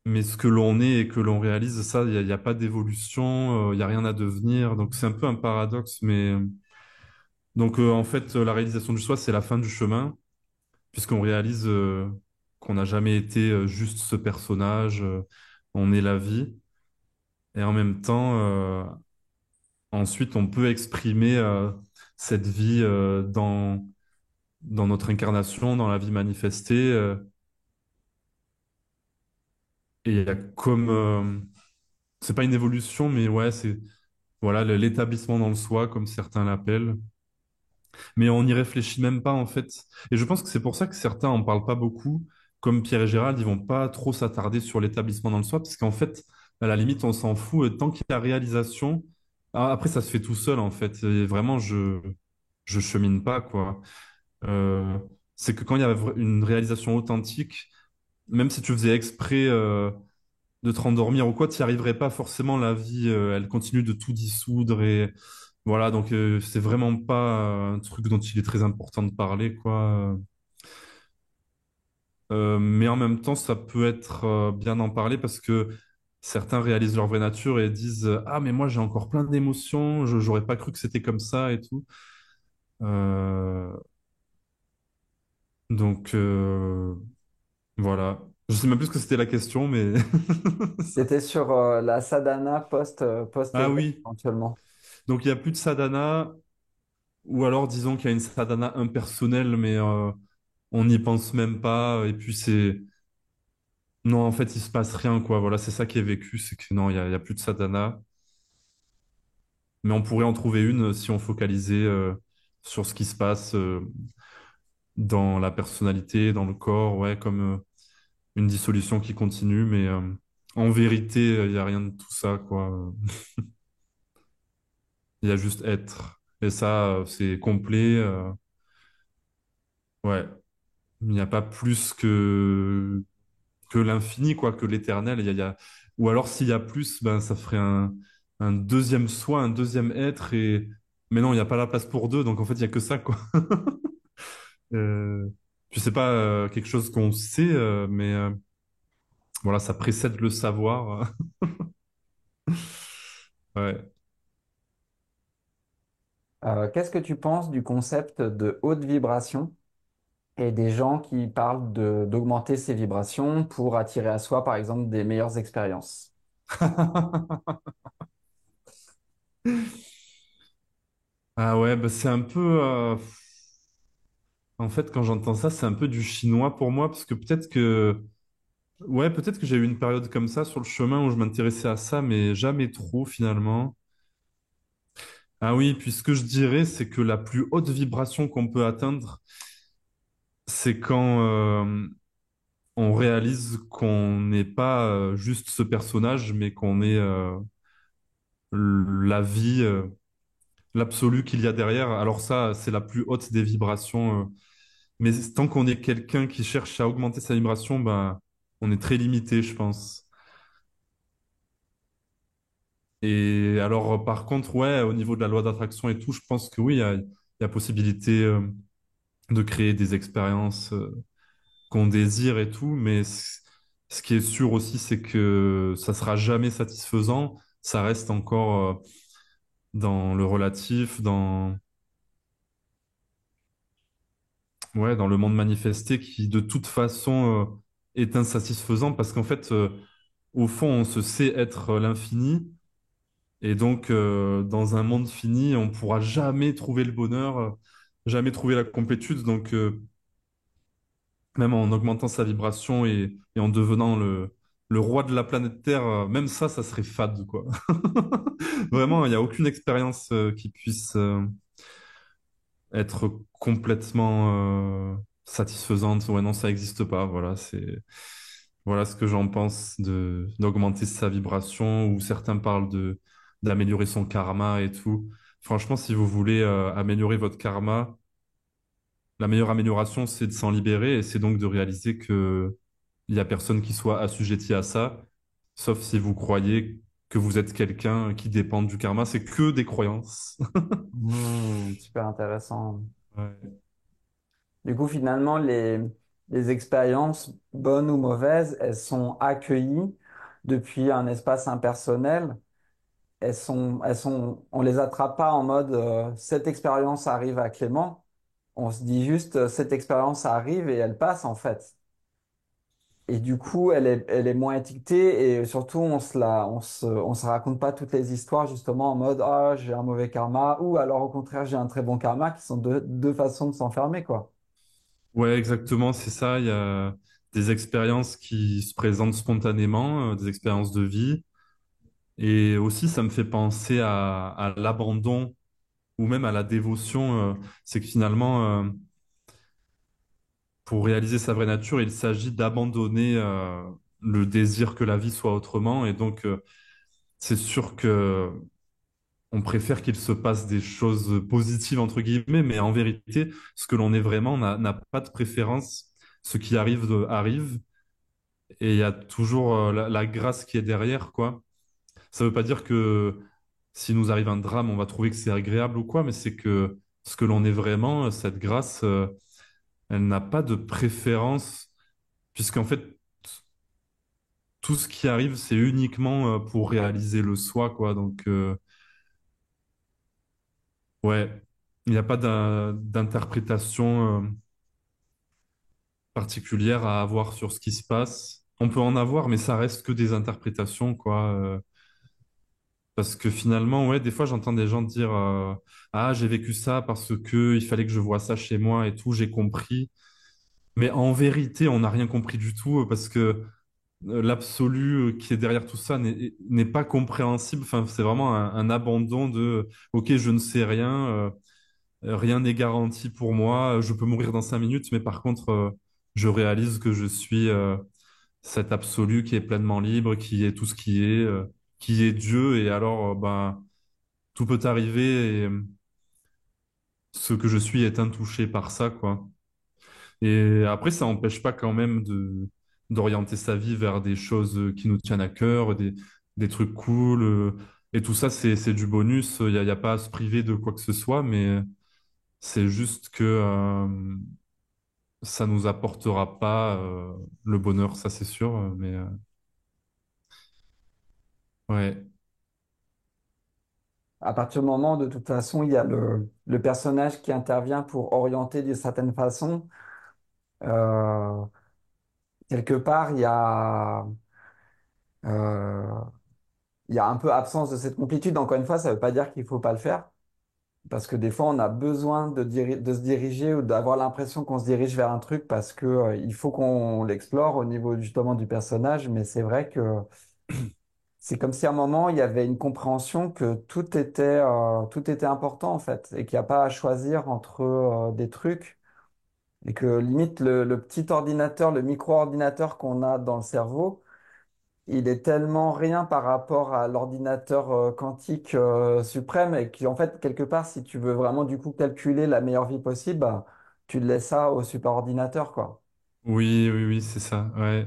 ce que l'on est et que l'on réalise, ça, il y a pas d'évolution, il y a rien à devenir. Donc c'est un peu un paradoxe, mais donc en fait, la réalisation du soi, c'est la fin du chemin, puisqu'on réalise qu'on n'a jamais été juste ce personnage, on est la vie, et en même temps, ensuite, on peut exprimer cette vie dans notre incarnation, dans la vie manifestée, et il y a comme, c'est pas une évolution, mais ouais, c'est voilà l'établissement dans le soi, comme certains l'appellent. Mais on n'y réfléchit même pas en fait. Et je pense que c'est pour ça que certains en parlent pas beaucoup, comme Pierre et Gérald, ils vont pas trop s'attarder sur l'établissement dans le soi, parce qu'en fait, à la limite, on s'en fout. Tant qu'il y a réalisation, après ça se fait tout seul en fait. Et vraiment, je chemine pas quoi. Euh, c'est que quand il y a une réalisation authentique, même si tu faisais exprès de te rendormir ou quoi, tu n'y arriverais pas forcément. La vie, elle continue de tout dissoudre et voilà, donc c'est vraiment pas un truc dont il est très important de parler, quoi. Mais en même temps, ça peut être bien d'en parler parce que certains réalisent leur vraie nature et disent ah, mais moi j'ai encore plein d'émotions, je j'aurais pas cru que c'était comme ça et tout. Euh, donc voilà. Je sais même plus ce que c'était la question, mais C'était sur la sadhana ah post-éveil, oui. éventuellement. Donc il y a plus de sadhana, ou alors disons qu'il y a une sadhana impersonnelle, mais on n'y pense même pas. Et puis c'est non, en fait, il se passe rien, quoi. Voilà, c'est ça qui est vécu, c'est que non, il y a plus de sadhana. Mais on pourrait en trouver une si on focalisait sur ce qui se passe dans la personnalité, dans le corps, ouais, comme une dissolution qui continue. Mais en vérité, il y a rien de tout ça, quoi. Il y a juste être. Et ça, c'est complet. Ouais, il n'y a pas plus que l'infini, quoi, que l'éternel. Ou alors, s'il y a plus, ben, ça ferait un deuxième soi, un deuxième être. Mais non, il n'y a pas la place pour deux. Donc, en fait, il n'y a que ça, quoi. Euh... Puis, c'est pas quelque chose qu'on sait, mais voilà, ça précède le savoir. Ouais. Qu'est-ce que tu penses du concept de haute vibration et des gens qui parlent d'augmenter ses vibrations pour attirer à soi, par exemple, des meilleures expériences? Ah ouais, bah, c'est un peu... En fait, quand j'entends ça, c'est un peu du chinois pour moi, parce que peut-être que... Ouais, peut-être que j'ai eu une période comme ça sur le chemin où je m'intéressais à ça, mais jamais trop finalement. Ah oui, puis ce que je dirais, c'est que la plus haute vibration qu'on peut atteindre, c'est quand on réalise qu'on n'est pas juste ce personnage, mais qu'on est la vie, l'absolu qu'il y a derrière. Alors ça, c'est la plus haute des vibrations. Mais tant qu'on est quelqu'un qui cherche à augmenter sa vibration, ben, on est très limité, je pense. Et alors, par contre, ouais, au niveau de la loi d'attraction et tout, je pense que oui, il y a possibilité de créer des expériences qu'on désire et tout, mais ce qui est sûr aussi, c'est que ça sera jamais satisfaisant. Ça reste encore dans le relatif, ouais, dans le monde manifesté qui, de toute façon, est insatisfaisant parce qu'en fait, au fond, on se sait être l'infini. Et donc, dans un monde fini, on pourra jamais trouver le bonheur, jamais trouver la complétude. Donc, même en augmentant sa vibration et en devenant le roi de la planète Terre, même ça serait fade, quoi. Vraiment, il n'y a aucune expérience qui puisse être complètement satisfaisante. Ouais, non, ça n'existe pas. Voilà ce que j'en pense de d'augmenter sa vibration, ou certains parlent de d'améliorer son karma et tout. Franchement, si vous voulez améliorer votre karma, la meilleure amélioration, c'est de s'en libérer et c'est donc de réaliser que il y a personne qui soit assujetti à ça sauf si vous croyez que vous êtes quelqu'un qui dépend du karma. C'est que des croyances. Super intéressant. Ouais. Du coup, finalement, les expériences, bonnes ou mauvaises, elles sont accueillies depuis un espace impersonnel. On les attrape pas en mode cette expérience arrive à Clément. On se dit juste cette expérience arrive et elle passe en fait. Et du coup, elle est moins étiquetée et surtout, on se raconte pas toutes les histoires justement en mode ah, j'ai un mauvais karma ou alors au contraire, j'ai un très bon karma qui sont deux façons de s'enfermer quoi. Ouais, exactement, c'est ça. Il y a des expériences qui se présentent spontanément, des expériences de vie. Et aussi, ça me fait penser à l'abandon ou même à la dévotion. C'est que finalement, pour réaliser sa vraie nature, il s'agit d'abandonner le désir que la vie soit autrement. Et donc, c'est sûr que on préfère qu'il se passe des choses positives, entre guillemets, mais en vérité, ce que l'on est vraiment n'a pas de préférence. Ce qui arrive arrive, et il y a toujours la grâce qui est derrière, quoi. Ça veut pas dire que si nous arrive un drame, on va trouver que c'est agréable ou quoi, mais c'est que ce que l'on est vraiment, cette grâce, elle n'a pas de préférence, puisqu'en fait, tout ce qui arrive, c'est uniquement pour réaliser le soi, quoi. Donc, ouais, il n'y a pas d'interprétation particulière à avoir sur ce qui se passe. On peut en avoir, mais ça reste que des interprétations, quoi. Parce que finalement, ouais, des fois, j'entends des gens dire ah, j'ai vécu ça parce que il fallait que je voie ça chez moi et tout, j'ai compris. Mais en vérité, on n'a rien compris du tout parce que l'absolu qui est derrière tout ça n'est pas compréhensible. Enfin, c'est vraiment un abandon de OK, je ne sais rien, rien n'est garanti pour moi, je peux mourir dans 5 minutes, mais par contre, je réalise que je suis cet absolu qui est pleinement libre, qui est tout ce qui est Dieu, et alors, ben, tout peut arriver, et ce que je suis est intouché par ça, quoi. Et après, ça n'empêche pas quand même d'orienter sa vie vers des choses qui nous tiennent à cœur, des trucs cool. Et tout ça, c'est du bonus. Il y a pas à se priver de quoi que ce soit, mais c'est juste que ça nous apportera pas le bonheur, ça c'est sûr. Mais ouais. À partir du moment, de toute façon, il y a le personnage qui intervient pour orienter d'une certaine façon. Euh, quelque part, euh, il y a un peu absence de cette complétude. Encore une fois, ça ne veut pas dire qu'il ne faut pas le faire. Parce que des fois, on a besoin de se diriger ou d'avoir l'impression qu'on se dirige vers un truc parce que, il faut qu'on l'explore au niveau justement du personnage. Mais c'est vrai que c'est comme si à un moment, il y avait une compréhension que tout était important en fait et qu'il n'y a pas à choisir entre des trucs et que limite le petit ordinateur, le micro-ordinateur qu'on a dans le cerveau, il est tellement rien par rapport à l'ordinateur quantique suprême et qu'en fait, quelque part, si tu veux vraiment du coup calculer la meilleure vie possible, bah, tu laisses ça au super-ordinateur, quoi. Oui, oui, oui, c'est ça. Ouais.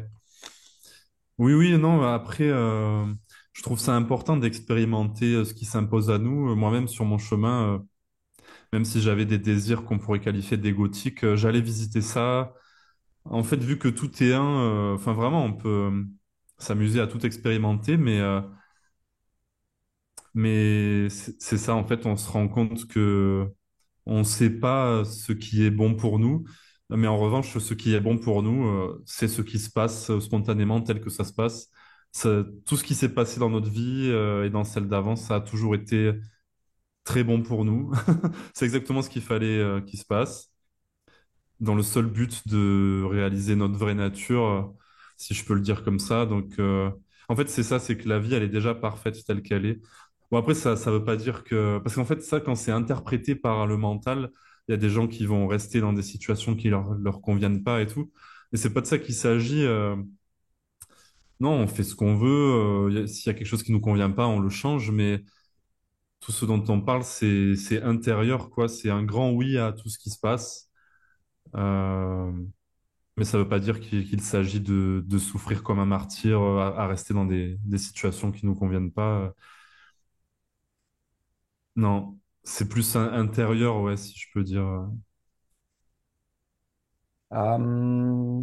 Oui, oui, non, après, je trouve ça important d'expérimenter ce qui s'impose à nous. Moi-même, sur mon chemin, même si j'avais des désirs qu'on pourrait qualifier d'égotiques, j'allais visiter ça. En fait, vu que tout est un, enfin vraiment, on peut s'amuser à tout expérimenter, mais c'est ça, en fait, on se rend compte que on ne sait pas ce qui est bon pour nous, mais en revanche, ce qui est bon pour nous, c'est ce qui se passe spontanément tel que ça se passe. Tout ce qui s'est passé dans notre vie et dans celle d'avant, ça a toujours été très bon pour nous. C'est exactement ce qu'il fallait qu'il se passe, dans le seul but de réaliser notre vraie nature, si je peux le dire comme ça. Donc, en fait, c'est ça, c'est que la vie, elle est déjà parfaite telle qu'elle est. Bon, après, ça veut pas dire que... Parce qu'en fait, ça, quand c'est interprété par le mental, il y a des gens qui vont rester dans des situations qui leur conviennent pas et tout. Et c'est pas de ça qu'il s'agit. Non, on fait ce qu'on veut. S'il y a quelque chose qui nous convient pas, on le change. Mais tout ce dont on parle, c'est intérieur, quoi. C'est un grand oui à tout ce qui se passe. Euh, Mais ça ne veut pas dire qu'il s'agit de souffrir comme un martyr, à rester dans des situations qui nous conviennent pas. Non, c'est plus intérieur, ouais, si je peux dire. Euh,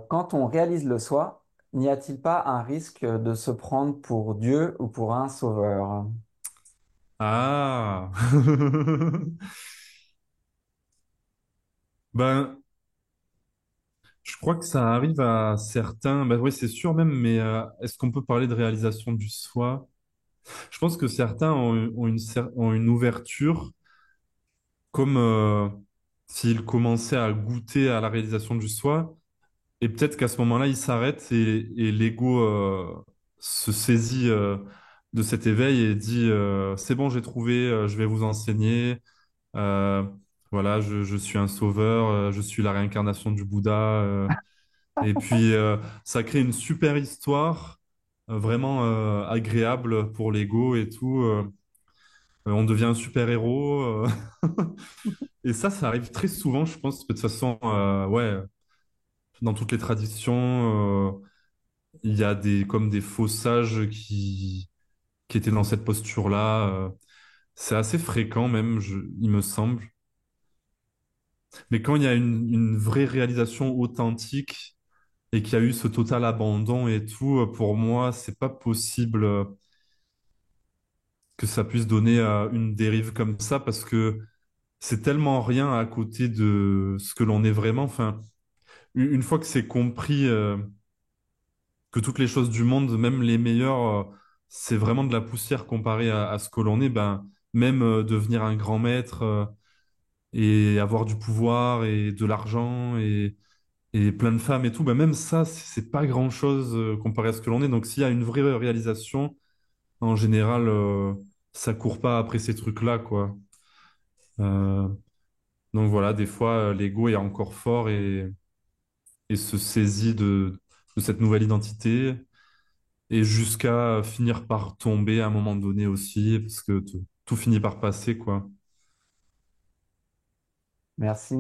Quand on réalise le soi, n'y a-t-il pas un risque de se prendre pour Dieu ou pour un sauveur? Ah! Ben, je crois que ça arrive à certains. Ben oui, c'est sûr même, mais est-ce qu'on peut parler de réalisation du soi? Je pense que certains ont une ouverture, comme s'ils commençaient à goûter à la réalisation du soi, et peut-être qu'à ce moment-là, ils s'arrêtent et l'ego se saisit de cet éveil et dit c'est bon, j'ai trouvé, je vais vous enseigner. Euh, voilà, je suis un sauveur, je suis la réincarnation du Bouddha. Et puis, ça crée une super histoire, vraiment agréable pour l'ego et tout. On devient un super-héros. Et ça arrive très souvent, je pense, que de toute façon, ouais, dans toutes les traditions, il y a comme des faux sages qui étaient dans cette posture-là. C'est assez fréquent même, il me semble. Mais quand il y a une vraie réalisation authentique et qu'il y a eu ce total abandon et tout, pour moi, c'est pas possible que ça puisse donner une dérive comme ça parce que c'est tellement rien à côté de ce que l'on est vraiment. Enfin, une fois que c'est compris que toutes les choses du monde, même les meilleures, c'est vraiment de la poussière comparé à ce que l'on est, ben, même devenir un grand maître et avoir du pouvoir et de l'argent et plein de femmes et tout, ben, même ça, c'est pas grand-chose comparé à ce que l'on est. Donc s'il y a une vraie réalisation, en général, ça court pas après ces trucs-là, quoi. Euh, donc voilà, des fois, l'ego est encore fort et se saisit de cette nouvelle identité et jusqu'à finir par tomber à un moment donné aussi, parce que tout finit par passer, quoi. Merci.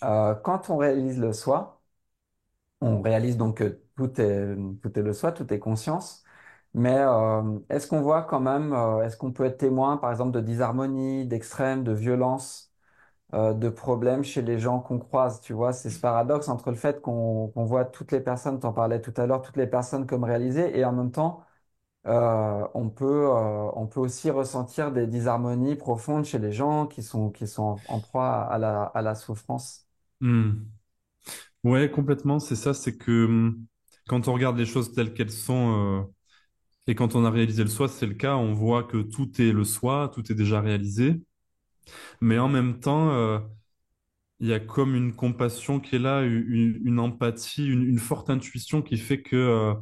Quand on réalise le soi, on réalise donc que tout est le soi, tout est conscience. Mais est-ce qu'on voit quand même, est-ce qu'on peut être témoin, par exemple, de disharmonie, d'extrême, de violence, de problèmes chez les gens qu'on croise? Tu vois, c'est ce paradoxe entre le fait qu'on voit toutes les personnes, t'en parlais tout à l'heure, toutes les personnes comme réalisées, et en même temps, on peut aussi ressentir des disharmonies profondes chez les gens qui sont en proie à la souffrance. Hmm. Ouais, complètement, c'est ça, c'est que quand on regarde les choses telles qu'elles sont, et quand on a réalisé le soi, c'est le cas, on voit que tout est le soi, tout est déjà réalisé, mais en même temps, il y a comme une compassion qui est là, une empathie, une forte intuition qui fait que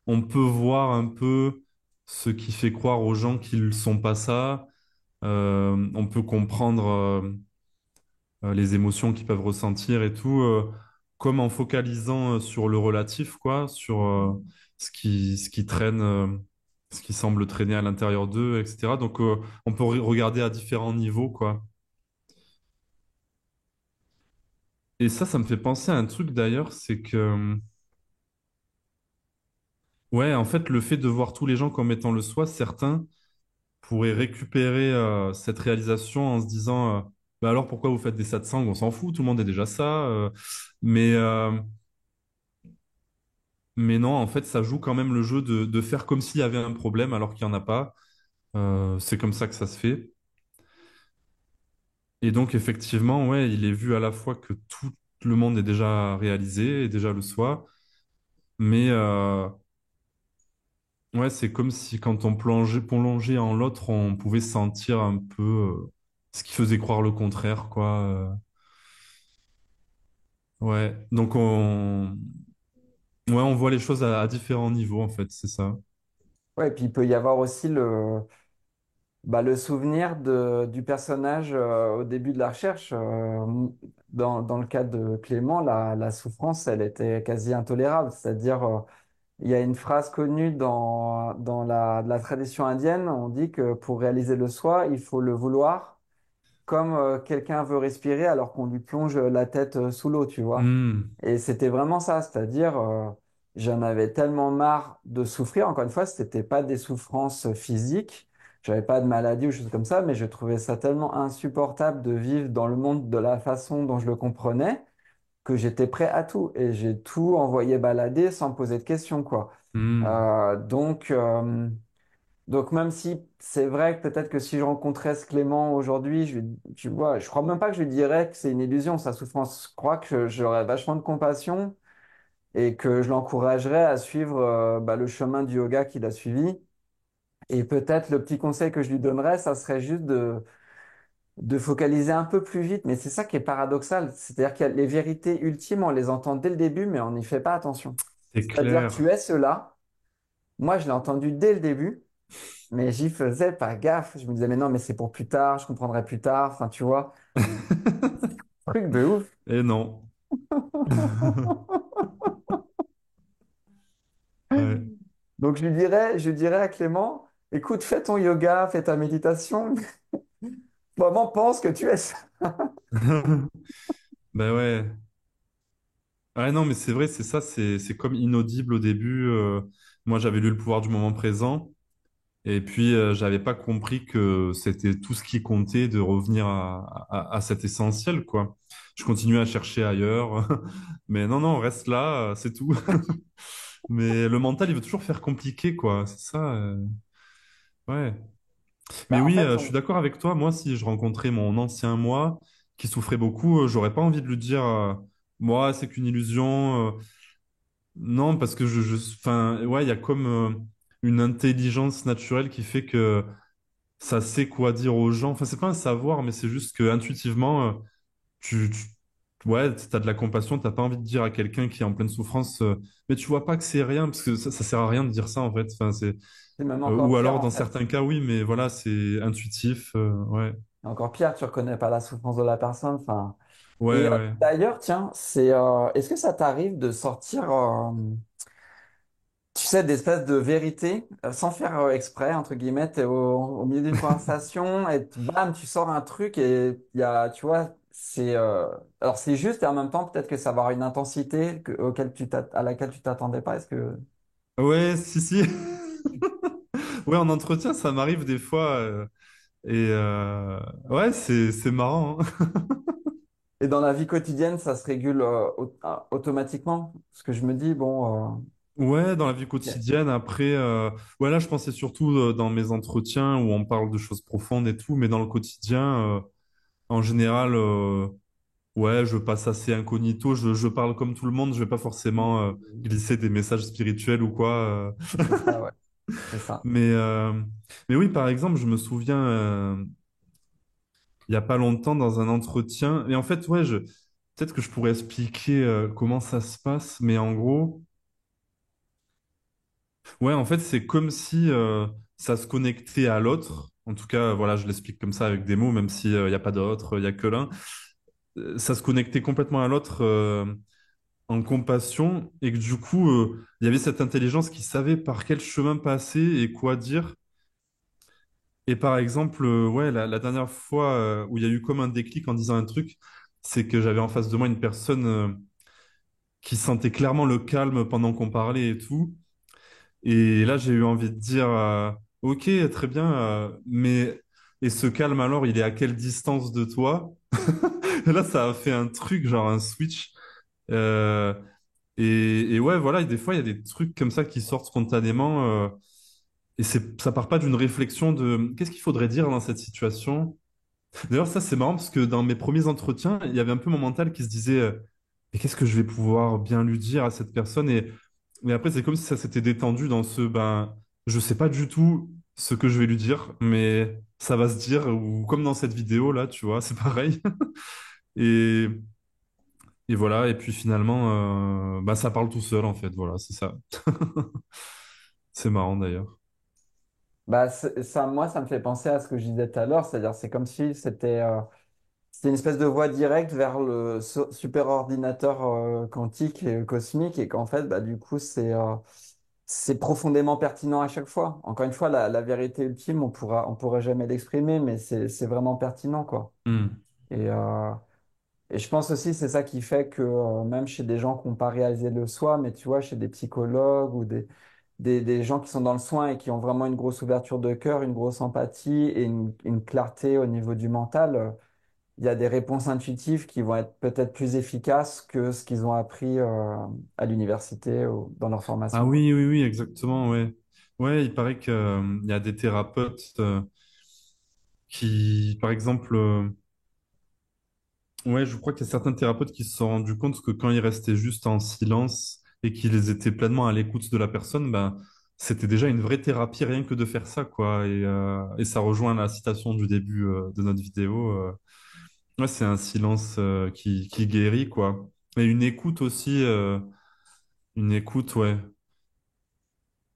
on peut voir un peu ce qui fait croire aux gens qu'ils ne sont pas ça. On peut comprendre les émotions qu'ils peuvent ressentir et tout, comme en focalisant sur le relatif, quoi, sur ce qui traîne, ce qui semble traîner à l'intérieur d'eux, etc. Donc, on peut regarder à différents niveaux, quoi. Et ça me fait penser à un truc d'ailleurs, c'est que, ouais, en fait, le fait de voir tous les gens comme étant le soi, certains pourraient récupérer cette réalisation en se disant, bah alors pourquoi vous faites des satsangs? On s'en fout, tout le monde est déjà ça. Mais, euh, mais non, en fait, ça joue quand même le jeu de faire comme s'il y avait un problème alors qu'il n'y en a pas. C'est comme ça que ça se fait. Et donc, effectivement, ouais, il est vu à la fois que tout le monde est déjà réalisé et déjà le soi, mais ouais, c'est comme si quand on plongeait en l'autre, on pouvait sentir un peu ce qui faisait croire le contraire, quoi. Ouais, donc ouais, on voit les choses à différents niveaux, en fait, c'est ça. Ouais, et puis il peut y avoir aussi le souvenir du personnage au début de la recherche. Dans le cas de Clément, la souffrance, elle était quasi intolérable. C'est-à-dire, il y a une phrase connue dans la tradition indienne, on dit que pour réaliser le soi, il faut le vouloir, comme quelqu'un veut respirer alors qu'on lui plonge la tête sous l'eau, tu vois. Hmm. Et c'était vraiment ça, c'est-à-dire, j'en avais tellement marre de souffrir. Encore une fois, c'était pas des souffrances physiques, j'avais pas de maladie ou choses comme ça, mais je trouvais ça tellement insupportable de vivre dans le monde de la façon dont je le comprenais que j'étais prêt à tout et j'ai tout envoyé balader sans poser de questions, quoi. Hmm. Euh, donc, euh, donc même si c'est vrai que peut-être que si je rencontrais ce Clément aujourd'hui, tu vois, je crois même pas que je lui dirais que c'est une illusion, sa souffrance. Je crois que j'aurais vachement de compassion et que je l'encouragerais à suivre le chemin du yoga qu'il a suivi. Et peut-être le petit conseil que je lui donnerais, ça serait juste de focaliser un peu plus vite. Mais c'est ça qui est paradoxal. C'est-à-dire que les vérités ultimes, on les entend dès le début, mais on n'y fait pas attention. C'est C'est-à-dire, tu clair. es cela. Moi, je l'ai entendu dès le début, mais j'y faisais pas gaffe. Je me disais, mais non, mais c'est pour plus tard, je comprendrai plus tard. Enfin, tu vois, truc de ouf. Et non. Ouais. Donc, je lui dirais à Clément, écoute, fais ton yoga, fais ta méditation. Vraiment, pense que tu es ça. Ben ouais. Ouais, non, mais c'est vrai, c'est ça, c'est comme inaudible au début. Moi, j'avais lu Le pouvoir du moment présent, et puis j'avais pas compris que c'était tout ce qui comptait de revenir à cet essentiel, quoi. Je continuais à chercher ailleurs, mais non, non, reste là, c'est tout. Mais le mental, il veut toujours faire compliqué, quoi. C'est ça. Ouais. Mais Bah, en oui, fait, je suis d'accord avec toi. Moi, si je rencontrais mon ancien moi qui souffrait beaucoup, j'aurais pas envie de lui dire, moi, c'est qu'une illusion. Non, parce que enfin, ouais, il y a comme une intelligence naturelle qui fait que ça sait quoi dire aux gens. Enfin, c'est pas un savoir, mais c'est juste que intuitivement, ouais, t'as de la compassion, t'as pas envie de dire à quelqu'un qui est en pleine souffrance, mais tu vois pas que c'est rien, parce que ça sert à rien de dire ça en fait. Enfin, c'est même encore ou pire, alors en dans fait. certains cas, oui, mais voilà, c'est intuitif. Ouais, Encore pire, tu reconnais pas la souffrance de la personne. Enfin, et ouais, ouais. d'ailleurs, tiens, est-ce que ça t'arrive de sortir, tu sais, des espèces de vérités sans faire exprès, entre guillemets, t'es au milieu d'une conversation et bam, tu sors un truc et il y a, tu vois, alors c'est juste et en même temps peut-être que ça va avoir une intensité à laquelle tu t'attendais pas. Est-ce que Ouais, si, si. Ouais, en entretien, ça m'arrive des fois. Et ouais, c'est marrant, hein. et dans la vie quotidienne, ça se régule automatiquement? Parce que je me dis, bon, Ouais, dans la vie ok, quotidienne, après, ouais, là, je pensais surtout dans mes entretiens où on parle de choses profondes et tout, mais dans le quotidien, en général, ouais, je passe assez incognito, je parle comme tout le monde, je vais pas forcément glisser des messages spirituels ou quoi. c'est ça, ouais, c'est ça. Mais, euh, mais oui, par exemple, je me souviens, il y a pas longtemps, dans un entretien, et en fait, ouais, peut-être que je pourrais expliquer comment ça se passe, mais en gros, ouais, en fait, c'est comme si ça se connectait à l'autre. En tout cas, voilà, je l'explique comme ça avec des mots, même s'il n'y a pas d'autre, il n'y a que l'un. Ça se connectait complètement à l'autre en compassion et que du coup, il y avait cette intelligence qui savait par quel chemin passer et quoi dire. Et par exemple, ouais, la dernière fois où il y a eu comme un déclic en disant un truc, c'est que j'avais en face de moi une personne qui sentait clairement le calme pendant qu'on parlait et tout. Et là, j'ai eu envie de dire, ok, très bien, mais et ce calme alors, il est à quelle distance de toi? Et là, ça a fait un truc, genre un switch. Euh, et ouais, voilà, et des fois, il y a des trucs comme ça qui sortent spontanément. Et ça part pas d'une réflexion de qu'est-ce qu'il faudrait dire dans cette situation. D'ailleurs, ça, c'est marrant parce que dans mes premiers entretiens, il y avait un peu mon mental qui se disait, mais qu'est-ce que je vais pouvoir bien lui dire à cette personne? Et après, c'est comme si ça s'était détendu dans ben, je sais pas du tout ce que je vais lui dire, mais ça va se dire, ou comme dans cette vidéo là, tu vois, c'est pareil. Et, et voilà, et puis finalement, bah, ça parle tout seul en fait, voilà, c'est ça. C'est marrant d'ailleurs. Bah, ça, moi, ça me fait penser à ce que je disais tout à l'heure, c'est-à-dire c'est comme si c'était une espèce de voie directe vers le super ordinateur quantique et cosmique, et qu'en fait, bah, du coup, c'est profondément pertinent à chaque fois. Encore une fois, la vérité ultime, on pourra jamais l'exprimer, mais c'est vraiment pertinent, quoi. Hmm. Et, euh, et je pense aussi, c'est ça qui fait que même chez des gens qui n'ont pas réalisé le soi, mais tu vois, chez des psychologues ou des gens qui sont dans le soin et qui ont vraiment une grosse ouverture de cœur, une grosse empathie et une clarté au niveau du mental, il y a des réponses intuitives qui vont être peut-être plus efficaces que ce qu'ils ont appris à l'université ou dans leur Ah formation, quoi. oui, oui, oui, exactement, ouais. Ouais, il paraît que, il y a des thérapeutes qui, par exemple, ouais, je crois qu'il y a certains thérapeutes qui se sont rendus compte que quand ils restaient juste en silence et qu'ils étaient pleinement à l'écoute de la personne, ben, c'était déjà une vraie thérapie rien que de faire ça, quoi. Et ça rejoint la citation du début de notre vidéo. Ouais, c'est un silence qui guérit, quoi. Et une écoute aussi, une écoute, ouais,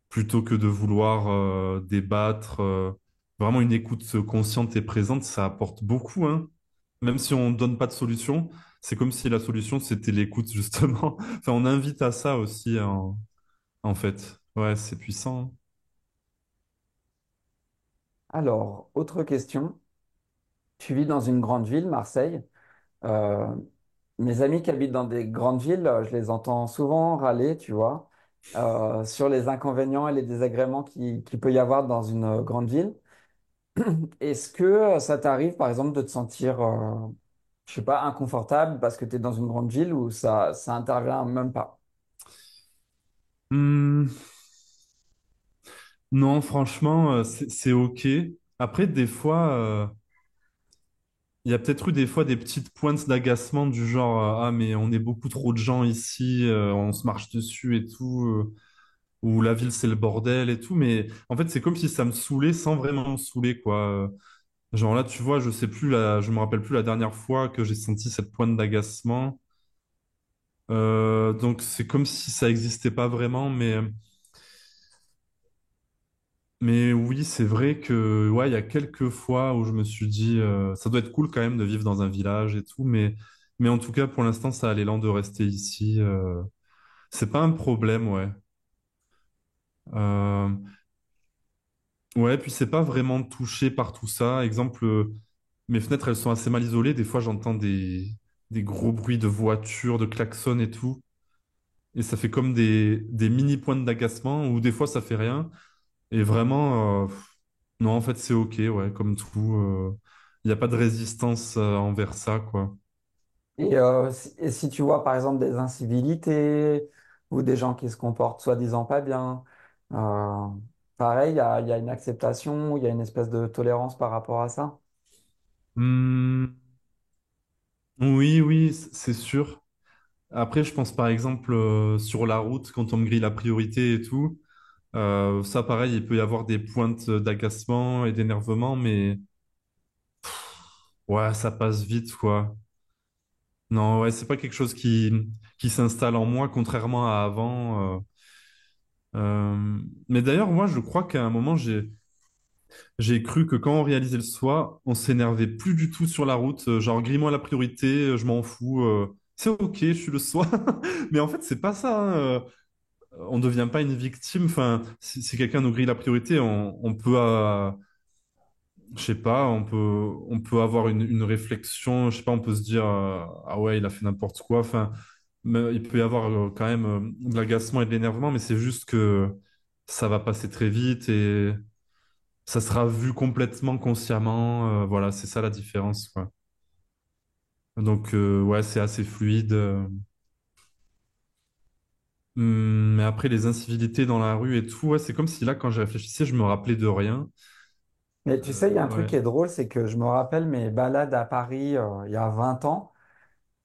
plutôt que de vouloir débattre. Vraiment une écoute consciente et présente, ça apporte beaucoup, hein. Même si on donne pas de solution, c'est comme si la solution c'était l'écoute justement. Enfin, on invite à ça aussi en fait. Ouais, c'est puissant. Alors, autre question. Tu vis dans une grande ville, Marseille. Euh, Mes amis qui habitent dans des grandes villes, je les entends souvent râler, tu vois, sur les inconvénients et les désagréments qu'il peut y avoir dans une grande ville. Est-ce que ça t'arrive, par exemple, de te sentir, je sais pas, inconfortable parce que tu es dans une grande ville ou ça intervient même pas? Hmm, non, franchement, c'est ok. Après, des fois, il y a peut-être eu des fois des petites pointes d'agacement du genre ah mais on est beaucoup trop de gens ici, on se marche dessus et tout. Où la ville c'est le bordel et tout, mais en fait c'est comme si ça me saoulait sans vraiment me saouler quoi. Genre là tu vois, je sais plus je me rappelle plus la dernière fois que j'ai senti cette pointe d'agacement. Donc c'est comme si ça existait pas vraiment, mais oui c'est vrai que ouais il y a quelques fois où je me suis dit ça doit être cool quand même de vivre dans un village et tout, mais en tout cas pour l'instant ça a l'élan de rester ici. C'est pas un problème ouais. Euh, Ouais, puis c'est pas vraiment touché par tout ça. Exemple, mes fenêtres, elles sont assez mal isolées. Des fois, j'entends des gros bruits de voitures, de klaxons et tout. Et ça fait comme des mini points d'agacement, ou des fois, ça fait rien. Et vraiment, non, en fait, c'est OK, ouais, comme tout. Il n'y a pas de résistance envers ça, quoi. Et si tu vois, par exemple, des incivilités ou des gens qui se comportent soi-disant pas bien, euh, pareil, il y a une acceptation, il y a une espèce de tolérance par rapport à ça. Hmm, oui, oui, c'est sûr. Après, je pense par exemple sur la route, quand on me grille la priorité et tout. Ça, pareil, il peut y avoir des pointes d'agacement et d'énervement, mais ouais, ça passe vite, quoi. Non, ouais, c'est pas quelque chose qui s'installe en moi, contrairement à avant. Mais d'ailleurs, moi, je crois qu'à un moment, j'ai cru que quand on réalisait le soi, on s'énervait plus du tout sur la route. Genre, grille-moi la priorité, je m'en fous. C'est ok, je suis le soi. Mais en fait, c'est pas ça, hein. On devient pas une victime. Enfin, si quelqu'un nous grille la priorité, on peut, je sais pas, on peut avoir une réflexion, je sais pas, on peut se dire, ah ouais, il a fait n'importe quoi. Enfin, mais il peut y avoir quand même de l'agacement et de l'énervement, mais c'est juste que ça va passer très vite et ça sera vu complètement consciemment. Voilà, c'est ça la différence, quoi. Donc, ouais, c'est assez fluide. Mais après, les incivilités dans la rue et tout, ouais, c'est comme si là, quand je réfléchissais, je me rappelais de rien. Mais tu sais, il y a un truc Ouais. qui est drôle, c'est que je me rappelle mes balades à Paris il y a 20 ans,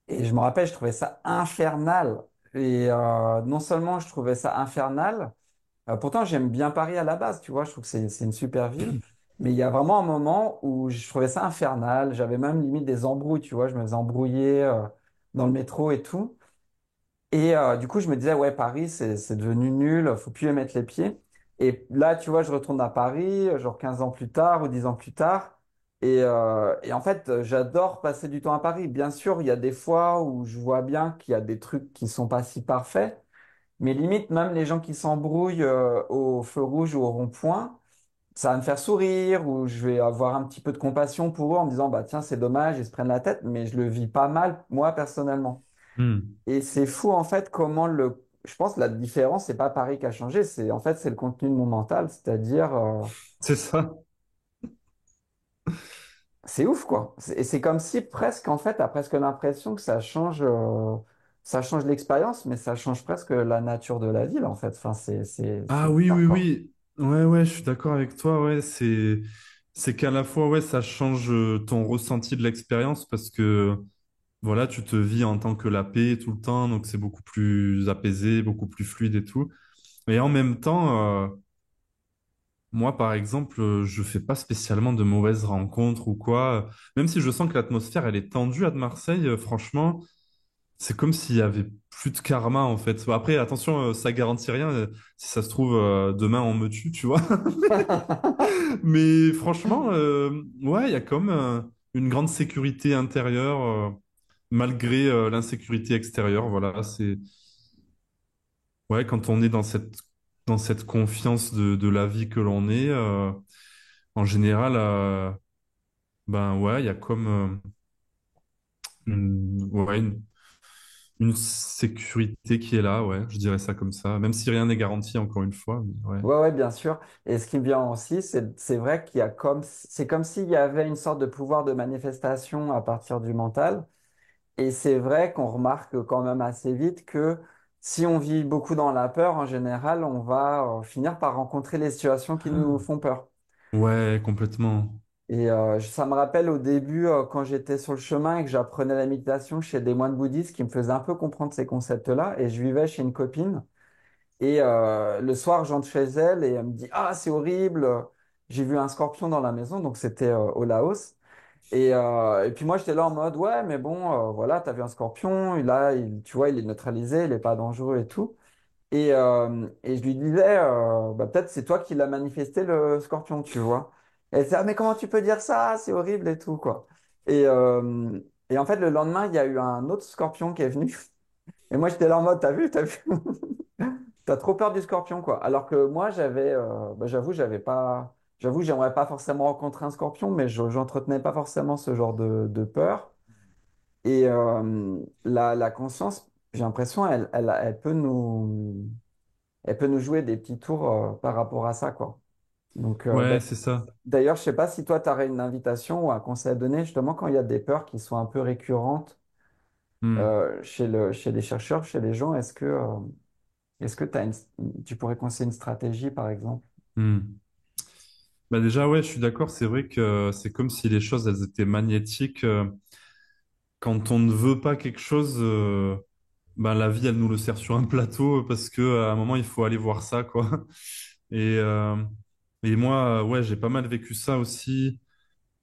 et je me rappelle, je trouvais ça infernal. Et non seulement je trouvais ça infernal, pourtant j'aime bien Paris à la base, tu vois, je trouve que c'est une super ville, mais il y a vraiment un moment où je trouvais ça infernal, j'avais même limite des embrouilles, tu vois, je me faisais embrouiller dans le métro et tout. Et du coup, je me disais, ouais, Paris, c'est devenu nul, faut plus y mettre les pieds. Et là, tu vois, je retourne à Paris, genre 15 ans plus tard ou 10 ans plus tard. Et en fait, j'adore passer du temps à Paris. Bien sûr, il y a des fois où je vois bien qu'il y a des trucs qui sont pas si parfaits. Mais limite, même les gens qui s'embrouillent au feu rouge ou au rond-point, ça va me faire sourire ou je vais avoir un petit peu de compassion pour eux en me disant, bah tiens, c'est dommage, ils se prennent la tête, mais je le vis pas mal, moi, personnellement. Hmm. Et c'est fou, en fait, comment le... Je pense que la différence, c'est pas Paris qui a changé, c'est en fait, c'est le contenu de mon mental, c'est-à-dire, C'est ça. c'est ouf, quoi. Et c'est comme si presque, en fait, t'as presque l'impression que ça change l'expérience, mais ça change presque la nature de la ville, en fait. Enfin, c'est Ah oui, bizarre, oui, quoi. oui. Ouais, ouais, je suis d'accord avec toi. Ouais, c'est qu'à la fois, ouais, ça change ton ressenti de l'expérience parce que voilà, tu te vis en tant que la paix tout le temps, donc c'est beaucoup plus apaisé, beaucoup plus fluide et tout. Et en même temps, moi, par exemple, je fais pas spécialement de mauvaises rencontres ou quoi. Même si je sens que l'atmosphère, elle est tendue à Marseille, franchement, c'est comme s'il y avait plus de karma, en fait. Bon, après, attention, ça garantit rien. Si ça se trouve, demain, on me tue, tu vois. Mais franchement, ouais, il y a comme une grande sécurité intérieure, malgré l'insécurité extérieure. Voilà, c'est... Ouais, quand on est dans cette confiance de la vie que l'on est, en général, ben ouais, il y a comme ouais, une sécurité qui est là, ouais, je dirais ça comme ça. Même si rien n'est garanti, encore une fois, mais ouais. Ouais, ouais, bien sûr. Et ce qui me vient aussi, c'est vrai qu'il y a comme, c'est comme s'il y avait une sorte de pouvoir de manifestation à partir du mental. Et c'est vrai qu'on remarque quand même assez vite que si on vit beaucoup dans la peur, en général, on va finir par rencontrer les situations qui nous font peur. Ouais, complètement. Et ça me rappelle au début, quand j'étais sur le chemin et que j'apprenais la méditation chez des moines bouddhistes qui me faisaient un peu comprendre ces concepts-là. Et je vivais chez une copine. Et le soir, j'entre chez elle et elle me dit, ah, c'est horrible, j'ai vu un scorpion dans la maison, donc c'était au Laos. Et puis moi, j'étais là en mode, ouais, mais bon, voilà, t'as vu un scorpion, tu vois, il est neutralisé, il n'est pas dangereux et tout. Et je lui disais, bah, peut-être c'est toi qui l'as manifesté, le scorpion, tu vois. Et elle disait, ah, mais comment tu peux dire ça? C'est horrible et tout, quoi. Et, euh, et en fait, le lendemain, il y a eu un autre scorpion qui est venu. Et moi, j'étais là en mode, t'as vu? T'as trop peur du scorpion, quoi. Alors que moi, bah, j'avoue, j'aimerais pas forcément rencontrer un scorpion, mais j'entretenais pas forcément ce genre de peur. Et la conscience, j'ai l'impression, elle peut nous jouer des petits tours par rapport à ça, quoi. Donc, Ouais, c'est ça. d'ailleurs, je sais pas si toi, tu aurais une invitation ou un conseil à donner, justement, quand il y a des peurs qui sont un peu récurrentes Hmm, chez les chercheurs, chez les gens, est-ce que tu pourrais conseiller une stratégie, par exemple? hmm. Bah déjà, ouais, je suis d'accord, c'est vrai que c'est comme si les choses, elles étaient magnétiques. Quand on ne veut pas quelque chose, bah, la vie, elle nous le sert sur un plateau parce que à un moment, il faut aller voir ça, quoi. Et, euh, et moi, ouais, j'ai pas mal vécu ça aussi.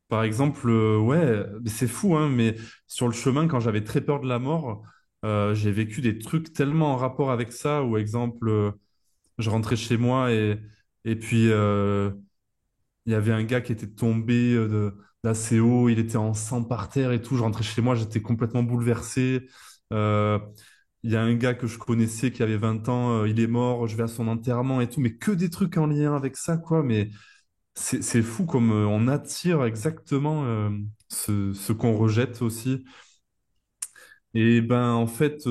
Par exemple, ouais, mais c'est fou, hein, mais sur le chemin, quand j'avais très peur de la mort, j'ai vécu des trucs tellement en rapport avec ça, où, exemple, je rentrais chez moi et puis il y avait un gars qui était tombé d'assez haut, il était en sang par terre et tout. Je rentrais chez moi, j'étais complètement bouleversé. Euh, il y a un gars que je connaissais qui avait 20 ans, il est mort, je vais à son enterrement et tout, mais que des trucs en lien avec ça, quoi. Mais c'est fou comme on attire exactement ce qu'on rejette aussi. Et ben en fait,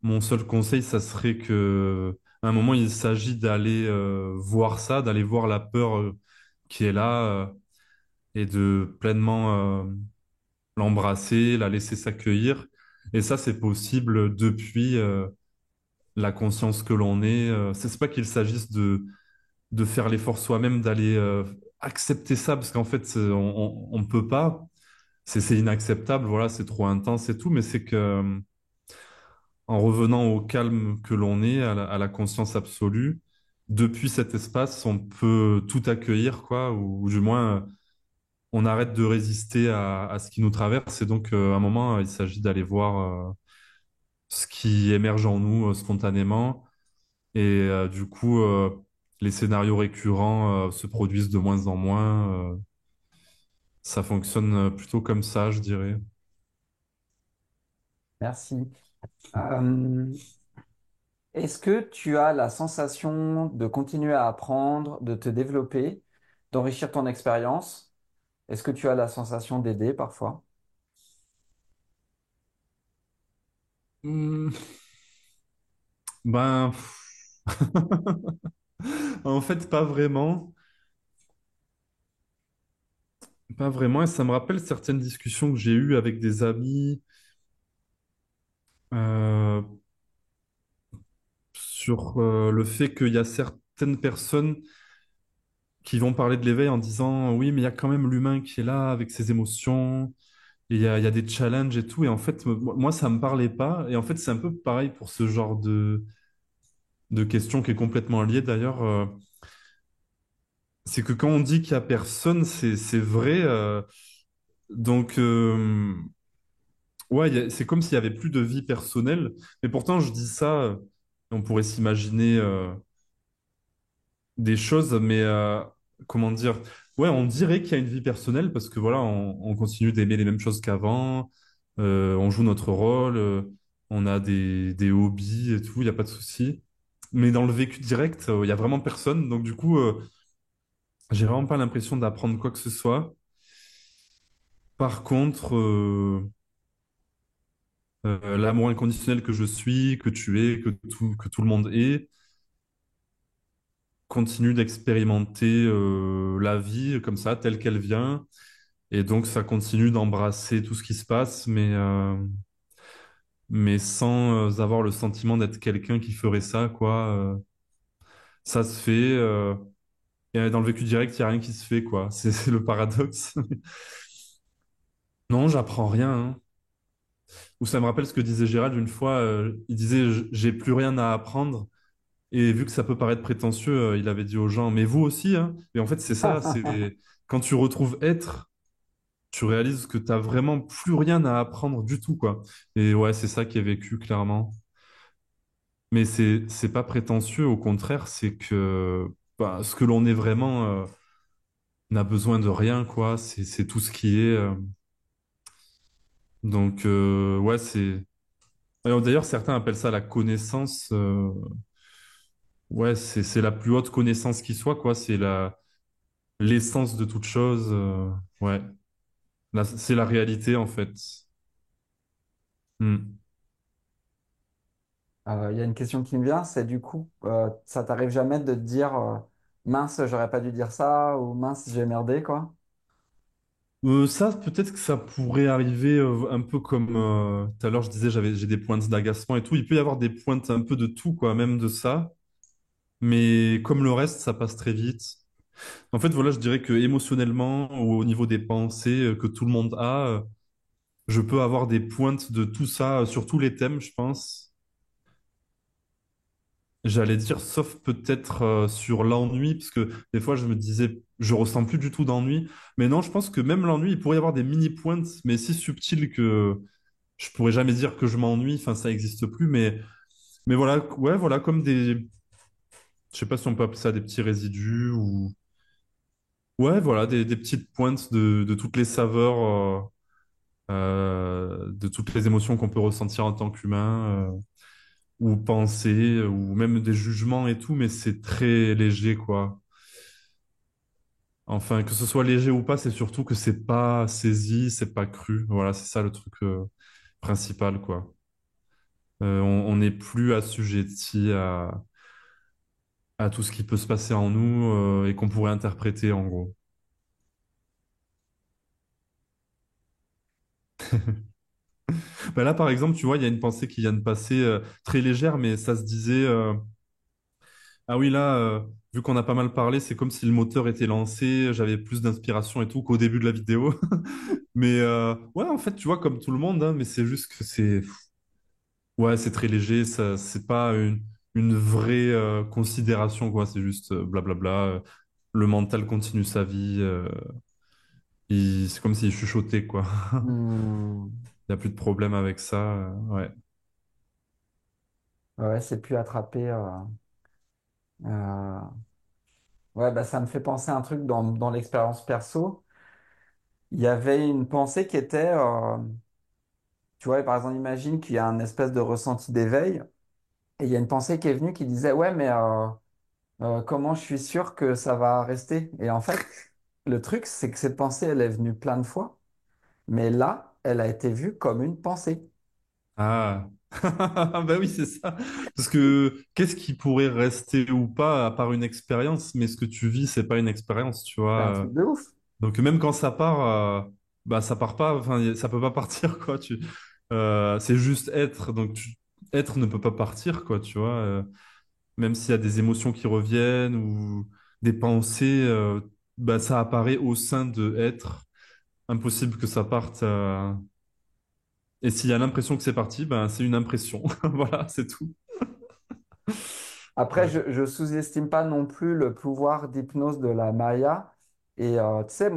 mon seul conseil, ça serait que à un moment, il s'agit d'aller voir ça, d'aller voir la peur qui est là et de pleinement l'embrasser, la laisser s'accueillir. Et ça, c'est possible depuis la conscience que l'on est. C'est pas qu'il s'agisse de faire l'effort soi-même, d'aller accepter ça, parce qu'en fait, on peut pas. C'est inacceptable, voilà, c'est trop intense et tout, mais c'est que en revenant au calme que l'on est, à la conscience absolue, depuis cet espace, on peut tout accueillir, quoi, ou du moins, on arrête de résister à ce qui nous traverse. Et donc, à un moment, il s'agit d'aller voir ce qui émerge en nous spontanément. Et du coup, les scénarios récurrents se produisent de moins en moins. Ça fonctionne plutôt comme ça, je dirais. Merci. Euh, Est-ce que tu as la sensation de continuer à apprendre, de te développer, d'enrichir ton expérience? Est-ce que tu as la sensation d'aider parfois? Hmm, ben, en fait, pas vraiment. Pas vraiment. Et ça me rappelle certaines discussions que j'ai eues avec des amis euh, sur le fait qu'il y a certaines personnes qui vont parler de l'éveil en disant oui, mais il y a quand même l'humain qui est là avec ses émotions, et il y a des challenges et tout. Et en fait, moi, ça me parlait pas. Et en fait, c'est un peu pareil pour ce genre de question qui est complètement liée d'ailleurs. C'est que quand on dit qu'il y a personne, c'est vrai. Donc, ouais, c'est comme s'il y avait plus de vie personnelle. Mais pourtant, je dis ça, on pourrait s'imaginer des choses, mais comment dire? Ouais, on dirait qu'il y a une vie personnelle parce que voilà, on continue d'aimer les mêmes choses qu'avant, on joue notre rôle, on a des hobbies et tout, il n'y a pas de souci. Mais dans le vécu direct, il y a vraiment personne. Donc du coup, j'ai vraiment pas l'impression d'apprendre quoi que ce soit. Par contre, l'amour inconditionnel que je suis, que tu es, que tout le monde est, continue d'expérimenter la vie comme ça, telle qu'elle vient. Et donc, ça continue d'embrasser tout ce qui se passe, mais sans avoir le sentiment d'être quelqu'un qui ferait ça, quoi. Ça se fait. Et dans le vécu direct, il n'y a rien qui se fait, quoi. C'est le paradoxe. Non, j'apprends rien, hein. Ou ça me rappelle ce que disait Gérald une fois. Il disait, j'ai plus rien à apprendre. Et vu que ça peut paraître prétentieux, il avait dit aux gens, mais vous aussi, hein. Et en fait, c'est ça, c'est quand tu retrouves être, tu réalises que tu n'as vraiment plus rien à apprendre du tout, quoi. Et ouais, c'est ça qui est vécu, clairement. Mais c'est pas prétentieux, au contraire, c'est que bah, ce que l'on est vraiment n'a besoin de rien, quoi. C'est tout ce qui est. Donc, ouais, c'est. Alors, d'ailleurs, certains appellent ça la connaissance. Ouais, c'est la plus haute connaissance qui soit, quoi. C'est l'essence de toute chose. Ouais, c'est la réalité, en fait. Hmm. Il y a une question qui me vient, c'est du coup, ça t'arrive jamais de te dire mince, j'aurais pas dû dire ça ou mince, j'ai merdé quoi? Ça, peut-être que ça pourrait arriver un peu comme tout à l'heure, je disais, j'ai des pointes d'agacement et tout. Il peut y avoir des pointes un peu de tout, quoi, même de ça. Mais comme le reste, ça passe très vite. En fait, voilà, je dirais que émotionnellement ou au niveau des pensées que tout le monde a, je peux avoir des pointes de tout ça sur tous les thèmes, je pense. J'allais dire, sauf peut-être sur l'ennui, parce que des fois, je me disais, je ressens plus du tout d'ennui. Mais non, je pense que même l'ennui, il pourrait y avoir des mini-pointes, mais si subtiles que je pourrais jamais dire que je m'ennuie. Enfin, ça n'existe plus. Mais voilà, ouais, voilà, comme je sais pas si on peut appeler ça des petits résidus ou, ouais, voilà, des petites pointes de toutes les saveurs, de toutes les émotions qu'on peut ressentir en tant qu'humain, ou penser, ou même des jugements et tout, mais c'est très léger, quoi. Enfin, que ce soit léger ou pas, c'est surtout que c'est pas saisi, c'est pas cru. Voilà, c'est ça le truc principal, quoi. On n'est plus assujetti à tout ce qui peut se passer en nous et qu'on pourrait interpréter, en gros. Bah là, par exemple, tu vois, il y a une pensée qui vient de passer très légère, mais ça se disait, ah oui, là, vu qu'on a pas mal parlé, c'est comme si le moteur était lancé, j'avais plus d'inspiration et tout qu'au début de la vidéo. Mais ouais, en fait, tu vois, comme tout le monde, hein, mais c'est juste que ouais, c'est très léger, ça, c'est pas une vraie considération, quoi. C'est juste blablabla. Le mental continue sa vie. C'est comme s'il chuchotait, quoi. Hmm. Il n'y a plus de problème avec ça. Ouais. Ouais, c'est plus attrapé. Euh, Ouais, bah, ça me fait penser à un truc dans l'expérience perso. Il y avait une pensée qui était, tu vois, par exemple, imagine qu'il y a un espèce de ressenti d'éveil. Et il y a une pensée qui est venue qui disait, ouais, mais comment je suis sûr que ça va rester? Et en fait, le truc, c'est que cette pensée, elle est venue plein de fois, mais là, elle a été vue comme une pensée. Ah, bah oui, c'est ça. Parce que qu'est-ce qui pourrait rester ou pas à part une expérience, mais ce que tu vis, c'est pas une expérience, tu C'est un vois. truc de ouf. Donc même quand ça part, bah ça part pas, enfin ça peut pas partir, quoi. C'est juste être, être ne peut pas partir, quoi, tu vois. Même s'il y a des émotions qui reviennent ou des pensées, bah ça apparaît au sein de être. Impossible que ça parte. Et s'il y a l'impression que c'est parti, ben c'est une impression. Voilà, c'est tout. Après, Ouais. je sous-estime pas non plus le pouvoir d'hypnose de la Maya. Et tu sais,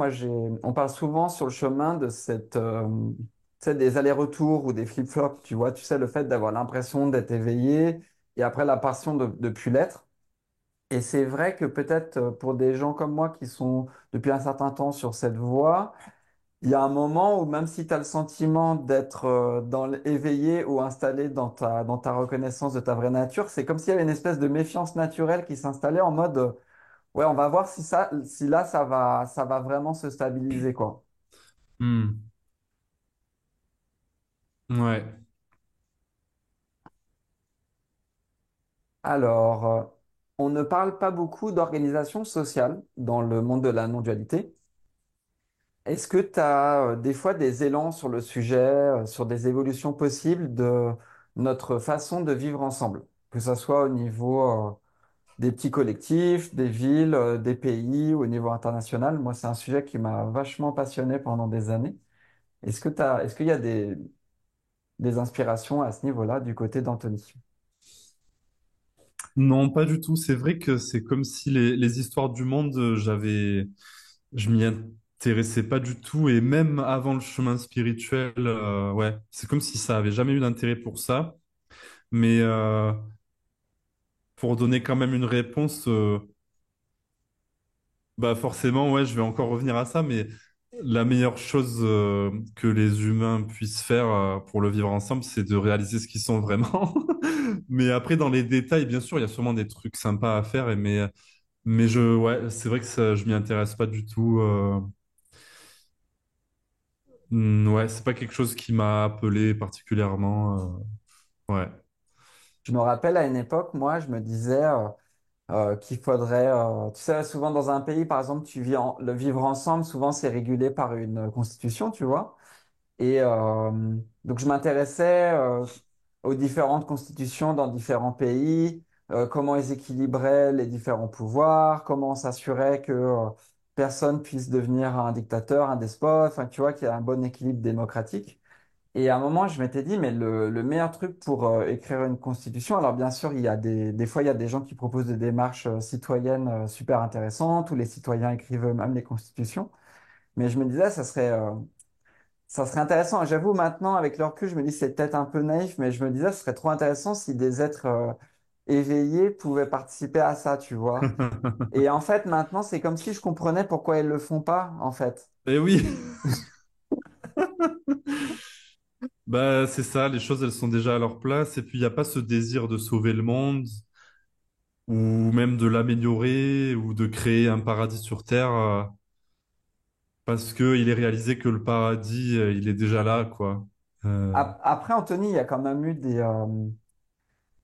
on parle souvent sur le chemin de tu sais, des allers-retours ou des flip-flops, tu vois, tu sais, le fait d'avoir l'impression d'être éveillé et après la passion de plus l'être. Et c'est vrai que peut-être pour des gens comme moi qui sont depuis un certain temps sur cette voie, il y a un moment où même si tu as le sentiment d'être éveillé ou installé dans dans ta reconnaissance de ta vraie nature, c'est comme s'il y avait une espèce de méfiance naturelle qui s'installait en mode ouais, on va voir si là ça va vraiment se stabiliser quoi. Hmm. Ouais. Alors, on ne parle pas beaucoup d'organisation sociale dans le monde de la non-dualité. Est-ce que tu as des fois des élans sur le sujet, sur des évolutions possibles de notre façon de vivre ensemble, que ce soit au niveau des petits collectifs, des villes, des pays, au niveau international? Moi, c'est un sujet qui m'a vachement passionné pendant des années. Est-ce qu'il y a des inspirations à ce niveau-là du côté d'Anthony? Non, pas du tout. C'est vrai que c'est comme si les histoires du monde, je m'y intéressais pas du tout. Et même avant le chemin spirituel, ouais, c'est comme si ça avait jamais eu d'intérêt pour ça. Mais pour donner quand même une réponse, bah forcément, ouais, je vais encore revenir à ça. Mais la meilleure chose que les humains puissent faire pour le vivre ensemble, c'est de réaliser ce qu'ils sont vraiment. Mais après, dans les détails, bien sûr, il y a sûrement des trucs sympas à faire. Ouais, c'est vrai que ça, je m'y intéresse pas du tout. Ouais, c'est pas quelque chose qui m'a appelé particulièrement. Ouais. Je me rappelle à une époque, moi, je me disais qu'il faudrait, tu sais, souvent dans un pays, par exemple, le vivre ensemble, souvent c'est régulé par une constitution, tu vois. Et donc, je m'intéressais aux différentes constitutions dans différents pays, comment ils équilibraient les différents pouvoirs, comment on s'assurait que personne puisse devenir un dictateur, un despote, enfin, tu vois, qu'il y a un bon équilibre démocratique. Et à un moment, je m'étais dit, mais le meilleur truc pour écrire une constitution, alors bien sûr, des fois, il y a des gens qui proposent des démarches citoyennes super intéressantes, où les citoyens écrivent eux-mêmes les constitutions. Mais je me disais, ça serait intéressant. J'avoue, maintenant, avec le recul, je me dis c'est peut-être un peu naïf, mais je me disais ce serait trop intéressant si des êtres éveillés pouvaient participer à ça, tu vois. Et en fait, maintenant, c'est comme si je comprenais pourquoi ils le font pas, en fait. Et oui, bah c'est ça, les choses elles sont déjà à leur place et puis il n'y a pas ce désir de sauver le monde ou même de l'améliorer ou de créer un paradis sur Terre parce que il est réalisé que le paradis il est déjà là quoi. Euh, Après, Anthony, il y a quand même eu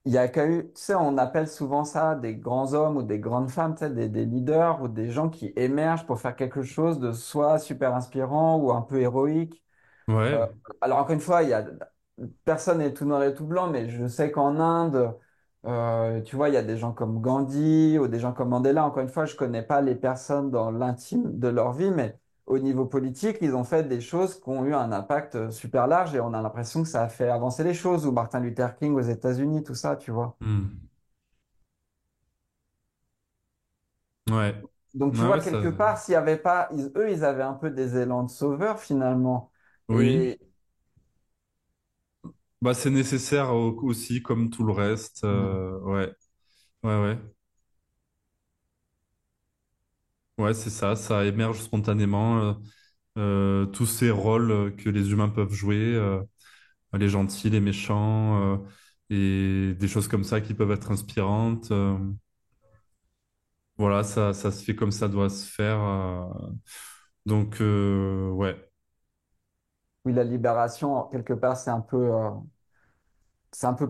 il y a quand même eu, tu sais, on appelle souvent ça des grands hommes ou des grandes femmes, tu sais, des leaders ou des gens qui émergent pour faire quelque chose de soit super inspirant ou un peu héroïque. ouais, Euh, alors encore une fois, personne n'est tout noir et tout blanc, mais je sais qu'en Inde, tu vois, il y a des gens comme Gandhi ou des gens comme Mandela. Encore une fois, je connais pas les personnes dans l'intime de leur vie, mais au niveau politique, ils ont fait des choses qui ont eu un impact super large et on a l'impression que ça a fait avancer les choses. Ou Martin Luther King aux États-Unis, tout ça, tu vois. hmm, ouais, Donc tu ouais, vois, ouais, quelque part, s'il y avait pas, eux, ils avaient un peu des élans de sauveur finalement. oui, Et bah c'est nécessaire aussi comme tout le reste. Ouais, ouais, ouais. Ouais, c'est ça, ça émerge spontanément. Tous ces rôles que les humains peuvent jouer, les gentils, les méchants. et des choses comme ça qui peuvent être inspirantes. Voilà, ça se fait comme ça doit se faire. Donc, ouais. Oui, la libération, quelque part, c'est un peu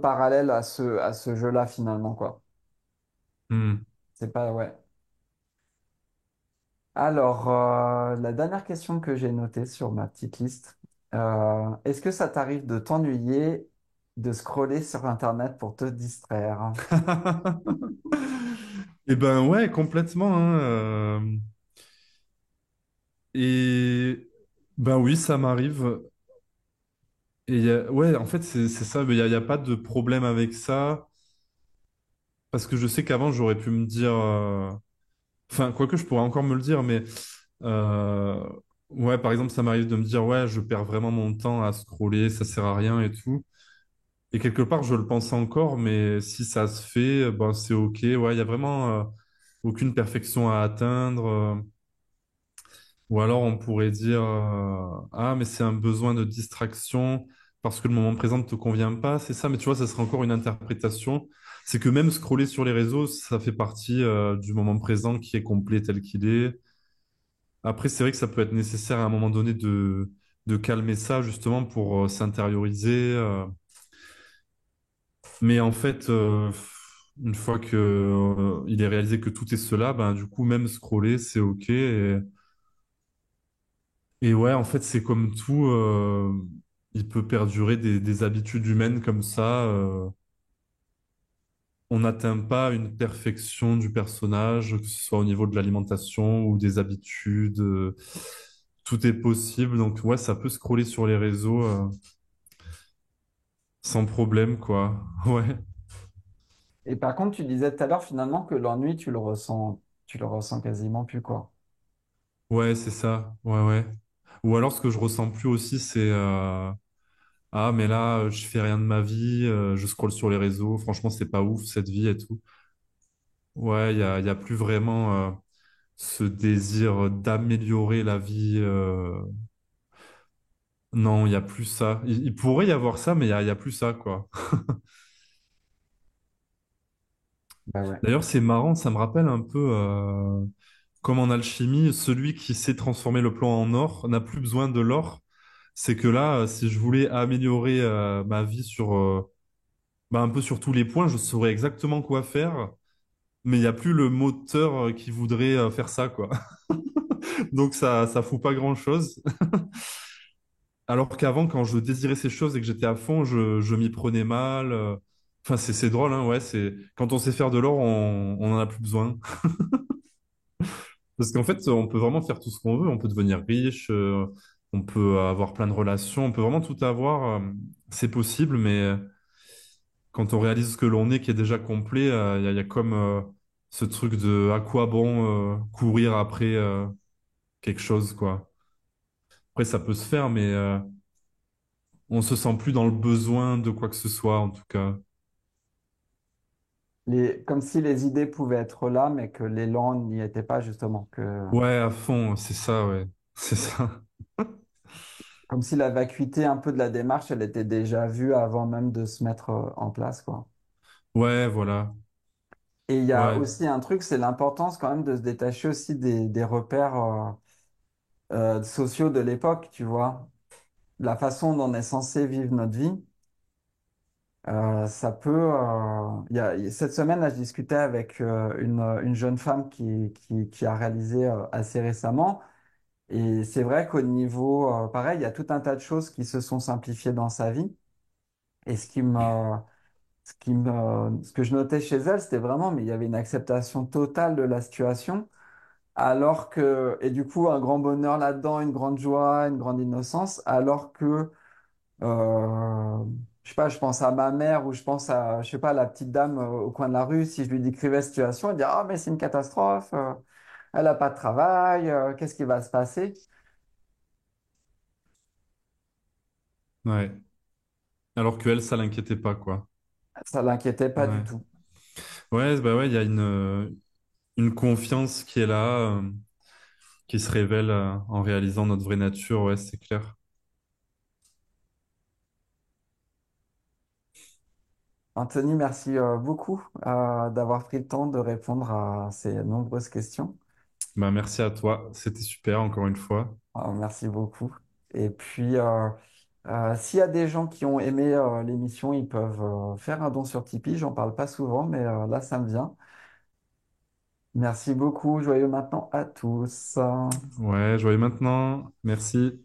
parallèle à ce jeu-là, finalement, quoi. Hmm. C'est pas, ouais. Alors, la dernière question que j'ai notée sur ma petite liste, est-ce que ça t'arrive de t'ennuyer de scroller sur Internet pour te distraire? Eh ben ouais, complètement, hein, et ben oui, ça m'arrive. Et ouais, en fait, c'est ça. Il y a pas de problème avec ça. Parce que je sais qu'avant, j'aurais pu me dire. Enfin, quoique je pourrais encore me le dire, mais euh, ouais, par exemple, ça m'arrive de me dire, ouais, je perds vraiment mon temps à scroller, ça sert à rien et tout. Et quelque part, je le pense encore, mais si ça se fait, ben, c'est OK. Ouais, il y a vraiment aucune perfection à atteindre. Ou alors on pourrait dire ah mais c'est un besoin de distraction parce que le moment présent ne te convient pas, c'est ça, mais tu vois, ça serait encore une interprétation. C'est que même scroller sur les réseaux, ça fait partie du moment présent qui est complet tel qu'il est. Après, c'est vrai que ça peut être nécessaire à un moment donné de calmer ça justement pour s'intérioriser. Mais en fait, une fois que il est réalisé que tout est cela, ben du coup même scroller c'est OK. Et ouais, en fait, c'est comme tout, il peut perdurer des habitudes humaines comme ça. On n'atteint pas une perfection du personnage, que ce soit au niveau de l'alimentation ou des habitudes. Tout est possible. Donc ouais, ça peut scroller sur les réseaux sans problème, quoi. Ouais, Et par contre, tu disais tout à l'heure, finalement, que l'ennui, tu le ressens quasiment plus, quoi. ouais, c'est ça. Ouais, ouais. Ou alors, ce que je ressens plus aussi, c'est ah, mais là, je fais rien de ma vie, je scrolle sur les réseaux. Franchement, c'est pas ouf cette vie et tout. Ouais, il y a plus vraiment ce désir d'améliorer la vie. Non, il y a plus ça. Il pourrait y avoir ça, mais il y a plus ça, quoi. Bah ouais. D'ailleurs, c'est marrant, ça me rappelle un peu comme en alchimie, celui qui sait transformer le plomb en or n'a plus besoin de l'or. C'est que là, si je voulais améliorer ma vie sur bah, un peu sur tous les points, je saurais exactement quoi faire, mais il n'y a plus le moteur qui voudrait faire ça, quoi. Donc ça fout pas grand-chose. Alors qu'avant, quand je désirais ces choses et que j'étais à fond, je m'y prenais mal. Enfin, c'est drôle, hein, ouais. Quand on sait faire de l'or, on en a plus besoin. Parce qu'en fait, on peut vraiment faire tout ce qu'on veut. On peut devenir riche, on peut avoir plein de relations, on peut vraiment tout avoir. C'est possible, mais quand on réalise ce que l'on est, qui est déjà complet, il y a comme ce truc de à quoi bon courir après quelque chose, quoi. Après, ça peut se faire, mais on se sent plus dans le besoin de quoi que ce soit, en tout cas. Comme si les idées pouvaient être là, mais que l'élan n'y était pas, justement. Ouais, à fond, c'est ça, ouais. C'est ça. Comme si la vacuité un peu de la démarche, elle était déjà vue avant même de se mettre en place, quoi. Ouais, voilà. Et il y a Ouais. aussi un truc, c'est l'importance quand même de se détacher aussi des repères sociaux de l'époque, tu vois. La façon dont on est censé vivre notre vie, ça peut... cette semaine, là, je discutais avec une jeune femme qui a réalisé assez récemment. Et c'est vrai qu'au niveau, pareil, il y a tout un tas de choses qui se sont simplifiées dans sa vie. Et ce que je notais chez elle, c'était vraiment, mais il y avait une acceptation totale de la situation. Alors que, et du coup, un grand bonheur là-dedans, une grande joie, une grande innocence, alors que, euh, je sais pas, je pense à ma mère ou je pense à, je sais pas, la petite dame au coin de la rue, si je lui décrivais la situation, elle dirait, ah, mais c'est une catastrophe, elle a pas de travail, qu'est-ce qui va se passer? Ouais. Alors que elle, ça l'inquiétait pas, quoi. Ça l'inquiétait pas du Ouais. tout. Ouais, bah ouais, il y a une confiance qui est là, qui se révèle en réalisant notre vraie nature, ouais, c'est clair. Anthony, merci beaucoup d'avoir pris le temps de répondre à ces nombreuses questions. Bah, merci à toi, c'était super encore une fois. Merci beaucoup. Et puis, s'il y a des gens qui ont aimé l'émission, ils peuvent faire un don sur Tipeee. J'en parle pas souvent, mais là, ça me vient. Merci beaucoup. Joyeux maintenant à tous. Ouais, joyeux maintenant, merci.